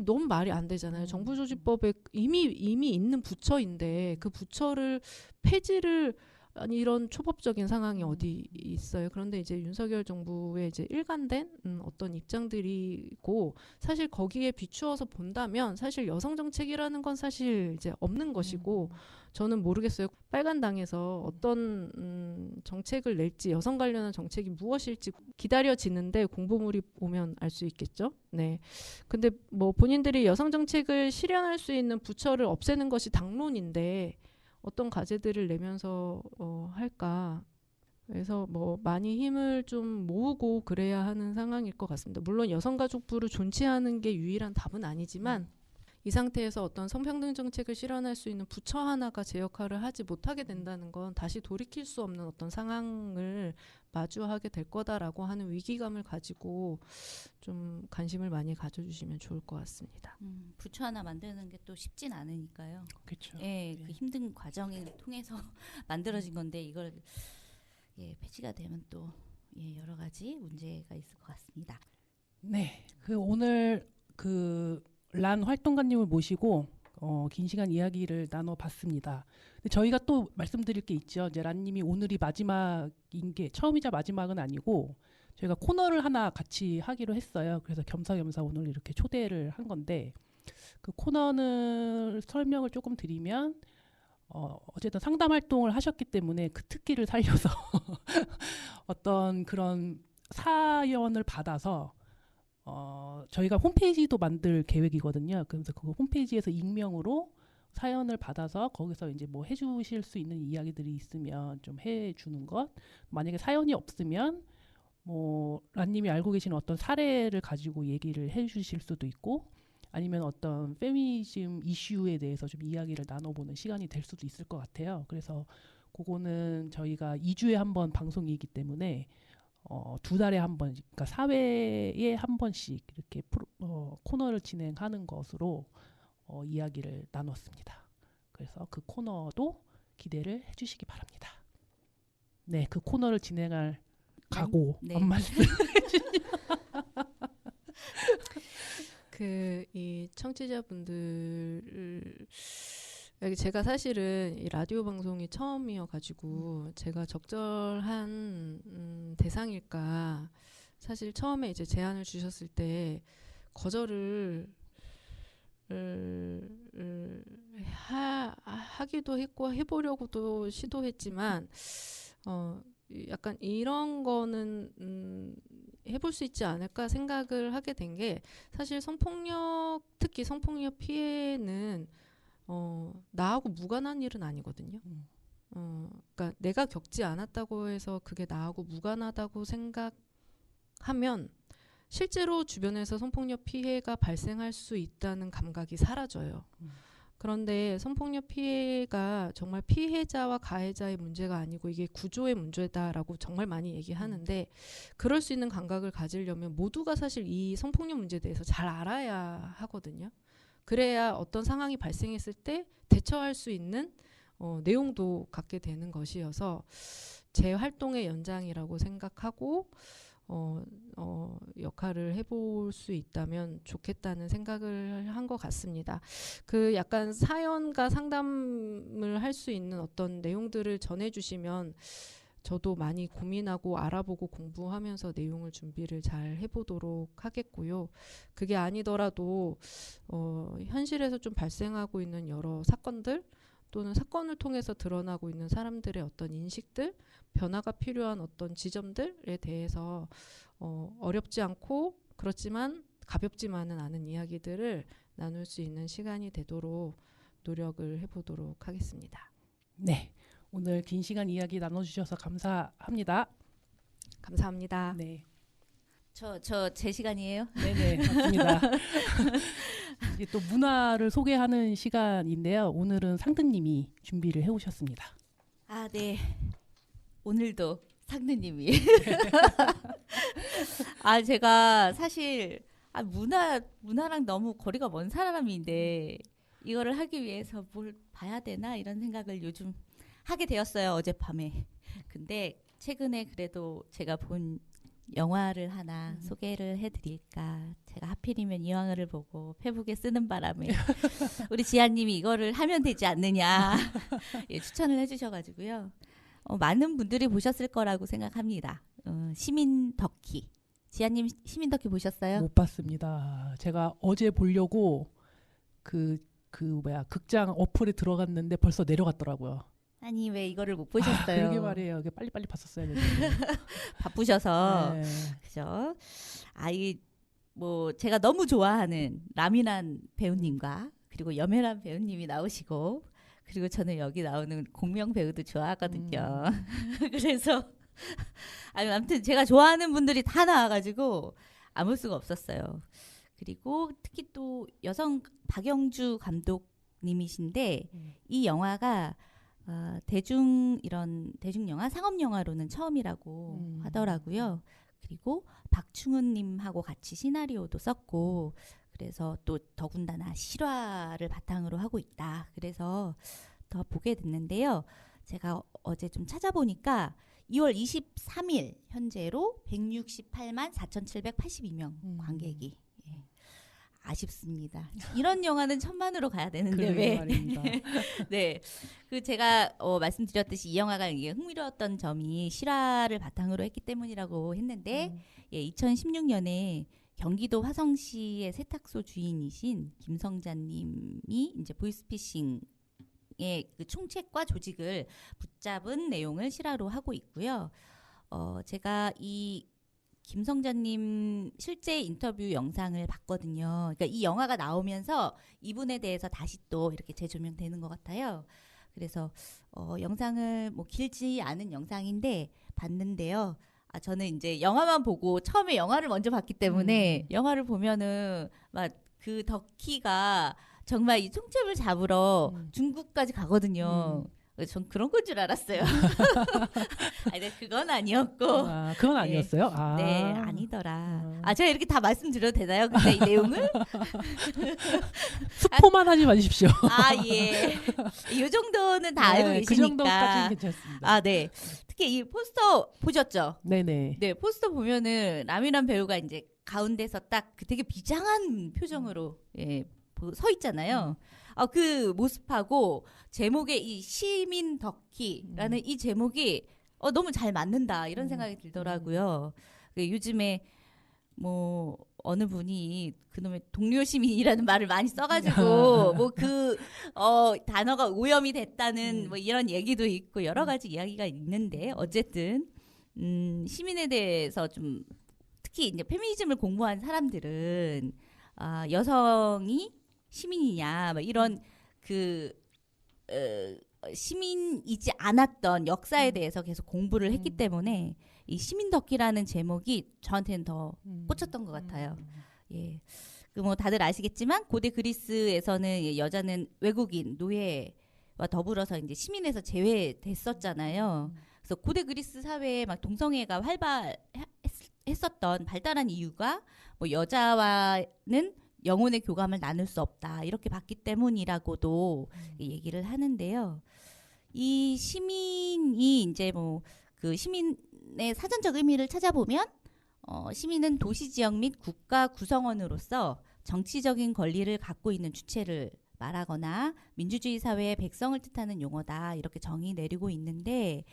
너무 말이 안 되잖아요. 정부조직법에 이미 있는 부처인데 그 부처를 폐지를, 아니 이런 초법적인 상황이 어디 있어요. 그런데 이제 윤석열 정부의 이제 일관된 어떤 입장들이고, 사실 거기에 비추어서 본다면 사실 여성 정책이라는 건 사실 이제 없는 것이고, 저는 모르겠어요. 빨간당에서 어떤 정책을 낼지, 여성 관련한 정책이 무엇일지 기다려지는데 공보물이 오면 알 수 있겠죠. 네. 근데 뭐 본인들이 여성 정책을 실현할 수 있는 부처를 없애는 것이 당론인데 어떤 과제들을 내면서 할까. 그래서 뭐 많이 힘을 좀 모으고 그래야 하는 상황일 것 같습니다. 물론 여성가족부를 존치하는 게 유일한 답은 아니지만 이 상태에서 어떤 성평등 정책을 실현할 수 있는 부처 하나가 제 역할을 하지 못하게 된다는 건 다시 돌이킬 수 없는 어떤 상황을 마주하게 될 거다라고 하는 위기감을 가지고 좀 관심을 많이 가져주시면 좋을 것 같습니다. 부처 하나 만드는 게 또 쉽진 않으니까요. 그렇죠. 예, 그 힘든 과정을 통해서 만들어진 건데 이걸 폐지가 되면 또 여러 가지 문제가 있을 것 같습니다. 네, 그 오늘 그 란 활동가님을 모시고 긴 시간 이야기를 나눠봤습니다. 근데 저희가 또 말씀드릴 게 있죠. 이제 란님이 오늘이 마지막인 게 처음이자 마지막은 아니고 저희가 코너를 하나 같이 하기로 했어요. 그래서 겸사겸사 오늘 이렇게 초대를 한 건데, 그 코너는 설명을 조금 드리면 어쨌든 상담 활동을 하셨기 때문에 그 특기를 살려서 어떤 그런 사연을 받아서 저희가 홈페이지도 만들 계획이거든요. 그래서 그 홈페이지에서 익명으로 사연을 받아서 거기서 이제 뭐 해주실 수 있는 이야기들이 있으면 좀 해주는 것. 만약에 사연이 없으면 뭐 란님이 알고 계시는 어떤 사례를 가지고 얘기를 해주실 수도 있고, 아니면 어떤 페미니즘 이슈에 대해서 좀 이야기를 나눠보는 시간이 될 수도 있을 것 같아요. 그래서 그거는 저희가 2주에 한 번 방송이기 때문에 2달에 한 번, 그러니까 4회에 한 번씩 이렇게 코너를 진행하는 것으로 이야기를 나눴습니다. 그래서 그 코너도 기대를 해주시기 바랍니다. 네, 그 코너를 진행할 각오 한 말씀. 이 청취자분들의 제가 사실은 이 라디오 방송이 처음이어가지고 제가 적절한 대상일까 사실 처음에 이제 제안을 주셨을 때 거절을 하기도 했고 해보려고도 시도했지만 약간 이런 거는 해볼 수 있지 않을까 생각을 하게 된 게 사실 성폭력 특히 성폭력 피해는 나하고 무관한 일은 아니거든요. 그러니까 내가 겪지 않았다고 해서 그게 나하고 무관하다고 생각하면 실제로 주변에서 성폭력 피해가 발생할 수 있다는 감각이 사라져요. 그런데 성폭력 피해가 정말 피해자와 가해자의 문제가 아니고 이게 구조의 문제다라고 정말 많이 얘기하는데 그럴 수 있는 감각을 가지려면 모두가 사실 이 성폭력 문제에 대해서 잘 알아야 하거든요. 그래야 어떤 상황이 발생했을 때 대처할 수 있는 내용도 갖게 되는 것이어서 제 활동의 연장이라고 생각하고 역할을 해볼 수 있다면 좋겠다는 생각을 한 것 같습니다. 그 약간 사연과 상담을 할 수 있는 어떤 내용들을 전해주시면 저도 많이 고민하고 알아보고 공부하면서 내용을 준비를 잘 해보도록 하겠고요. 그게 아니더라도 현실에서 좀 발생하고 있는 여러 사건들 또는 사건을 통해서 드러나고 있는 사람들의 어떤 인식들, 변화가 필요한 어떤 지점들에 대해서 어렵지 않고 그렇지만 가볍지만은 않은 이야기들을 나눌 수 있는 시간이 되도록 노력을 해보도록 하겠습니다. 네, 오늘 긴 시간 이야기 나눠주셔서 감사합니다. 감사합니다. 네, 제 시간이에요? 네네, 맞습니다. 이제 또 문화를 소개하는 시간인데요. 오늘은 상드님이 준비를 해오셨습니다. 아, 네. 오늘도 상드님이. 제가 사실 문화랑 너무 거리가 먼 사람인데 이거를 하기 위해서 뭘 봐야 되나 이런 생각을 요즘 하게 되었어요. 어젯밤에. 근데 최근에 그래도 제가 본 영화를 하나 소개를 해드릴까. 제가 하필이면 이 영화를 보고 페북에 쓰는 바람에 우리 지아님이 이거를 하면 되지 않느냐 추천을 해주셔가지고요. 많은 분들이 보셨을 거라고 생각합니다. 시민 덕희. 지아님 시민 덕희 보셨어요? 못 봤습니다. 제가 어제 보려고 극장 어플에 들어갔는데 벌써 내려갔더라고요. 아니 왜 이거를 못 보셨어요? 그러게 말이에요. 이게 빨리빨리 봤었어야 되는데. 바쁘셔서. 네. 그죠? 제가 너무 좋아하는 라미란 배우님과 그리고 염혜란 배우님이 나오시고 그리고 저는 여기 나오는 공명 배우도 좋아하거든요. 그래서 아무튼 제가 좋아하는 분들이 다 나와가지고 안 볼 수가 없었어요. 그리고 특히 또 여성 박영주 감독님이신데 이 영화가 대중 영화, 상업 영화로는 처음이라고 하더라고요. 그리고 박충훈님하고 같이 시나리오도 썼고, 그래서 또 더군다나 실화를 바탕으로 하고 있다. 그래서 더 보게 됐는데요. 제가 어제 좀 찾아보니까 2월 23일 현재로 168만 4,782명 관객이. 예. 아쉽습니다. 이런 영화는 천만으로 가야 되는데 왜? 말입니다. 네, 제가 말씀드렸듯이 이 영화가 이게 흥미로웠던 점이 실화를 바탕으로 했기 때문이라고 했는데, 2016년에 경기도 화성시의 세탁소 주인이신 김성자님이 이제 보이스피싱의 그 총책과 조직을 붙잡은 내용을 실화로 하고 있고요. 제가 이 김성자님 실제 인터뷰 영상을 봤거든요. 그러니까 이 영화가 나오면서 이분에 대해서 다시 또 이렇게 재조명되는 것 같아요. 그래서 영상을 길지 않은 영상인데 봤는데요. 저는 이제 영화만 보고 처음에 영화를 먼저 봤기 때문에 영화를 보면은 막 그 덕희가 정말 이 총책을 잡으러 중국까지 가거든요. 전 그런 건 줄 알았어요. 근데 그건 아니었고. 그건 아니었어요? 네, 아니더라. 제가 이렇게 다 말씀드려도 되나요? 근데 이 내용을? 스포만 하지 마십시오. 예. 이 정도는 다 알고 계시니까. 그 정도까지는 괜찮습니다. 네. 특히 이 포스터 보셨죠? 네네. 네, 포스터 보면은 라미란 배우가 이제 가운데서 딱 되게 비장한 표정으로 서 있잖아요. 그 모습하고 제목의 이 시민 덕희라는 이 제목이 너무 잘 맞는다 이런 생각이 들더라고요. 요즘에 뭐 어느 분이 그놈의 동료 시민이라는 말을 많이 써가지고 뭐 그 단어가 오염이 됐다는 뭐 이런 얘기도 있고 여러 가지 이야기가 있는데 어쨌든 시민에 대해서 좀 특히 이제 페미니즘을 공부한 사람들은 여성이 시민이냐 뭐 이런 그 시민이지 않았던 역사에 대해서 계속 공부를 했기 때문에 이 시민덕기라는 제목이 저한테는 더 꽂혔던 것 같아요. 예. 그 뭐 다들 아시겠지만 고대 그리스에서는 여자는 외국인 노예와 더불어서 이제 시민에서 제외됐었잖아요. 그래서 고대 그리스 사회에 막 동성애가 활발했었던 발달한 이유가 뭐 여자와는 영혼의 교감을 나눌 수 없다 이렇게 봤기 때문이라고도 얘기를 하는데요. 이 시민이 이제 뭐 그 시민의 사전적 의미를 찾아보면 시민은 도시 지역 및 국가 구성원으로서 정치적인 권리를 갖고 있는 주체를 말하거나 민주주의 사회의 백성을 뜻하는 용어다 이렇게 정의 내리고 있는데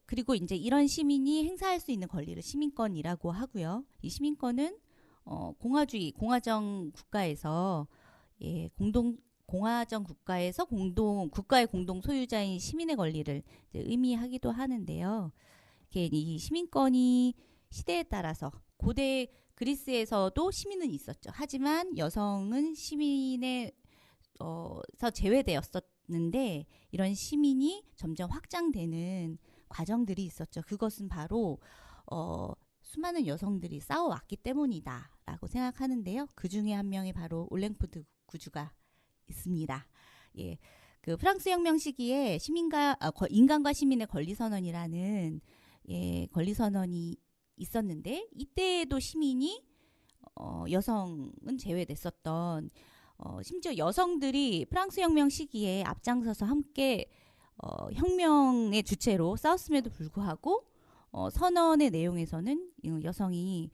그리고 이제 이런 시민이 행사할 수 있는 권리를 시민권이라고 하고요. 이 시민권은 공화주의, 공화정 국가에서 공화정 국가에서 국가의 공동 소유자인 시민의 권리를 이제 의미하기도 하는데요. 이 시민권이 시대에 따라서 고대 그리스에서도 시민은 있었죠. 하지만 여성은 시민에서 제외되었었는데 이런 시민이 점점 확장되는 과정들이 있었죠. 그것은 바로 수많은 여성들이 싸워왔기 때문이다라고 생각하는데요. 그 중에 한 명이 바로 올랭푸드 구주가 있습니다. 예, 그 프랑스 혁명 시기에 인간과 시민의 권리 선언이라는 권리 선언이 있었는데 이때에도 시민이 여성은 제외됐었던 심지어 여성들이 프랑스 혁명 시기에 앞장서서 함께 혁명의 주체로 싸웠음에도 불구하고 선언의 내용에서는 여성이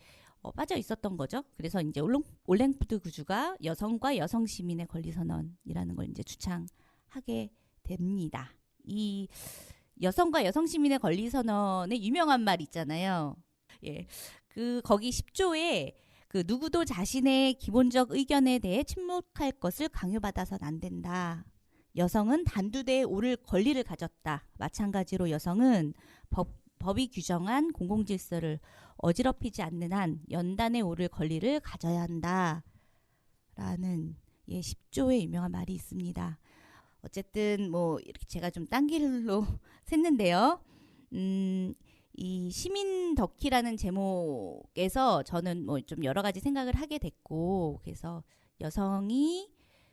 빠져 있었던 거죠. 그래서 이제 올랭푸드 구주가 여성과 여성 시민의 권리 선언이라는 걸 이제 주창하게 됩니다. 이 여성과 여성 시민의 권리 선언의 유명한 말 있잖아요. 예, 그 거기 10조에 그 누구도 자신의 기본적 의견에 대해 침묵할 것을 강요받아서는 안 된다. 여성은 단두대에 오를 권리를 가졌다. 마찬가지로 여성은 법이 규정한 공공질서를 어지럽히지 않는 한 연단에 오를 권리를 가져야 한다. 라는 10조의 유명한 말이 있습니다. 어쨌든 뭐 이렇게 제가 좀 딴 길로 샜는데요. 이 시민 덕희라는 제목에서 저는 뭐 좀 여러 가지 생각을 하게 됐고 그래서 여성이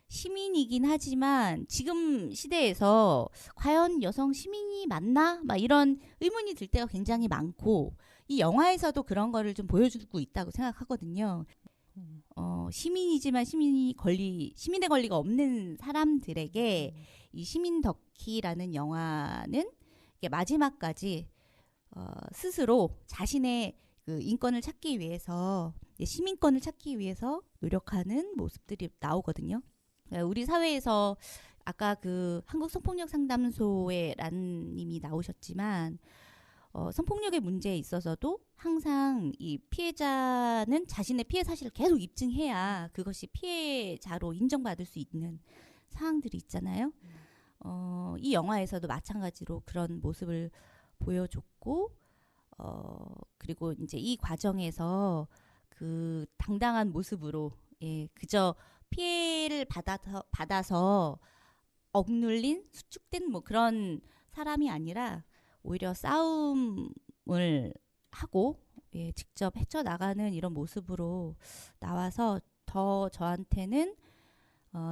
시민이긴 하지만 지금 시대에서 과연 여성 시민이 맞나? 막 이런 의문이 들 때가 굉장히 많고 이 영화에서도 그런 거를 좀 보여주고 있다고 생각하거든요. 시민이지만 시민의 권리가 없는 사람들에게 이 시민 덕희라는 영화는 마지막까지 스스로 자신의 그 인권을 찾기 위해서 시민권을 찾기 위해서 노력하는 모습들이 나오거든요. 우리 사회에서 아까 그 한국 성폭력 상담소의 란님이 나오셨지만 성폭력의 문제에 있어서도 항상 이 피해자는 자신의 피해 사실을 계속 입증해야 그것이 피해자로 인정받을 수 있는 상황들이 있잖아요. 이 영화에서도 마찬가지로 그런 모습을 보여줬고 그리고 이제 이 과정에서 그 당당한 모습으로 그저 피해를 받아서 억눌린 수축된 뭐 그런 사람이 아니라 오히려 싸움을 하고 직접 헤쳐나가는 이런 모습으로 나와서 더 저한테는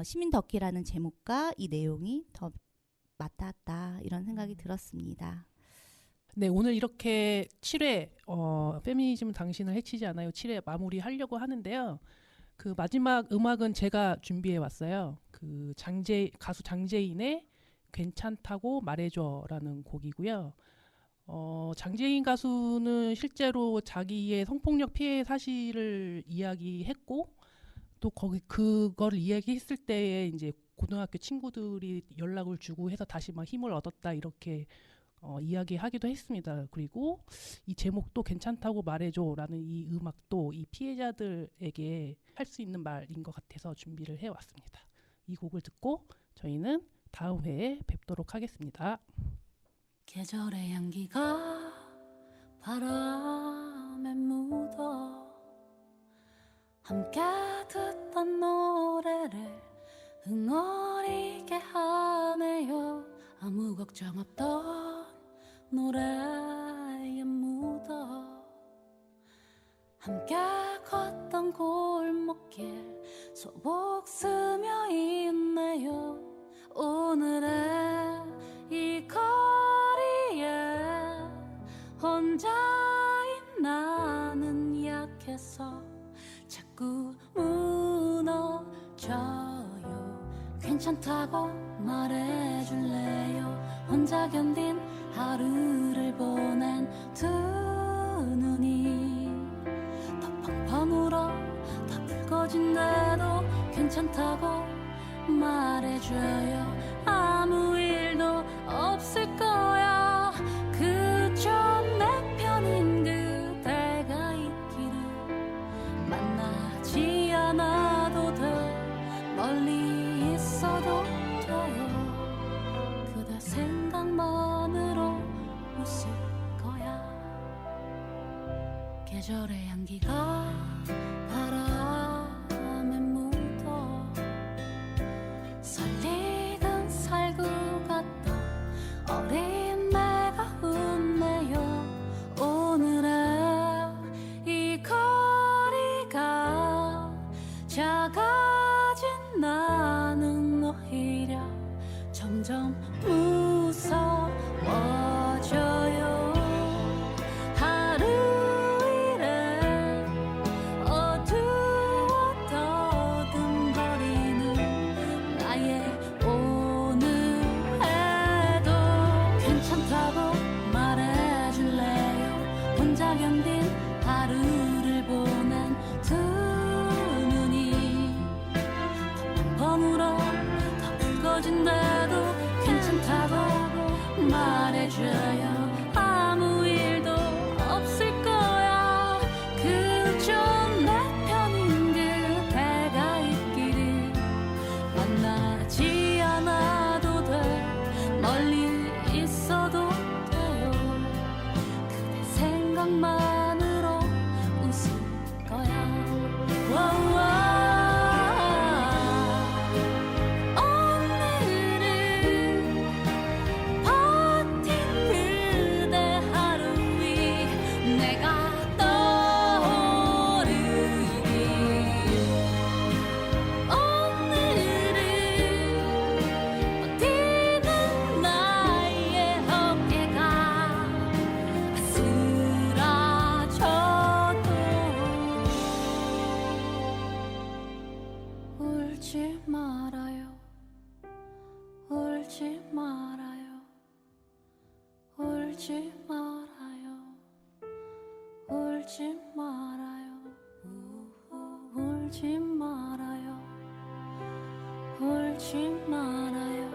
시민 덕희라는 제목과 이 내용이 더 맞닿았다 이런 생각이 들었습니다. 네, 오늘 이렇게 7회 페미니즘 당신을 해치지 않아요 7회 마무리하려고 하는데요. 그 마지막 음악은 제가 준비해 왔어요. 그 가수 장재인의 괜찮다고 말해줘라는 곡이고요. 장재인 가수는 실제로 자기의 성폭력 피해 사실을 이야기했고 또 거기 그걸 이야기했을 때에 이제 고등학교 친구들이 연락을 주고 해서 다시 막 힘을 얻었다 이렇게 이야기하기도 했습니다. 그리고 이 제목도 괜찮다고 말해줘라는 이 음악도 이 피해자들에게 할 수 있는 말인 것 같아서 준비를 해왔습니다. 이 곡을 듣고 저희는 다음 회에 뵙도록 하겠습니다. 계절의 향기가 바람에 묻어 함께 듣던 노래를 흥얼이게 하네요. 아무 걱정 없던 노래에 묻어 함께 걷던 골목길 소복 쓰며 있네요. 오늘의 이 거리에 혼자인 나는 약해서 자꾸 무너져요. 괜찮다고 말해줄래요. 혼자 견딘 하루를 보낸 두 눈이 더 펑펑 울어 더 붉어진데도 괜찮다고 말해줘요. 아무 일도 없을 거야. 그저 내 편인 그대가 있기를. 만나지 않아도 돼. 멀리 있어도 돼요. 그대 생각만으로 웃을 거야. 계절의 향기가 바람에 묻어 설리던 살구 같던 어린 내가 웃네요. 오늘의 이 거리가 작아진 나는 오히려 점점 무서워져요. 하루 일에 어두워 더듬거리는 나의 오늘에도 괜찮다고 말해줄래요. 혼자 견딘 하루를 보낸 두 눈이 펑펑 울어 더 붉어진데도 괜찮다고 말해줘요. 아무 일도 없을 거야. 그저 내 편인 그대가 있기를. 만나지 않아도 돼. 멀리 있어도 돼요. 그대 생각만으로 웃을 거야. 오늘은 버틴 그대 하루 위 내가 떠오르길. 오늘은 버티는 나의 어깨가 쓰라져도 울지 말아요. 울지 말아요. 울지 말아요. 울지 말아요. 울지 말아요. 울지 말아요.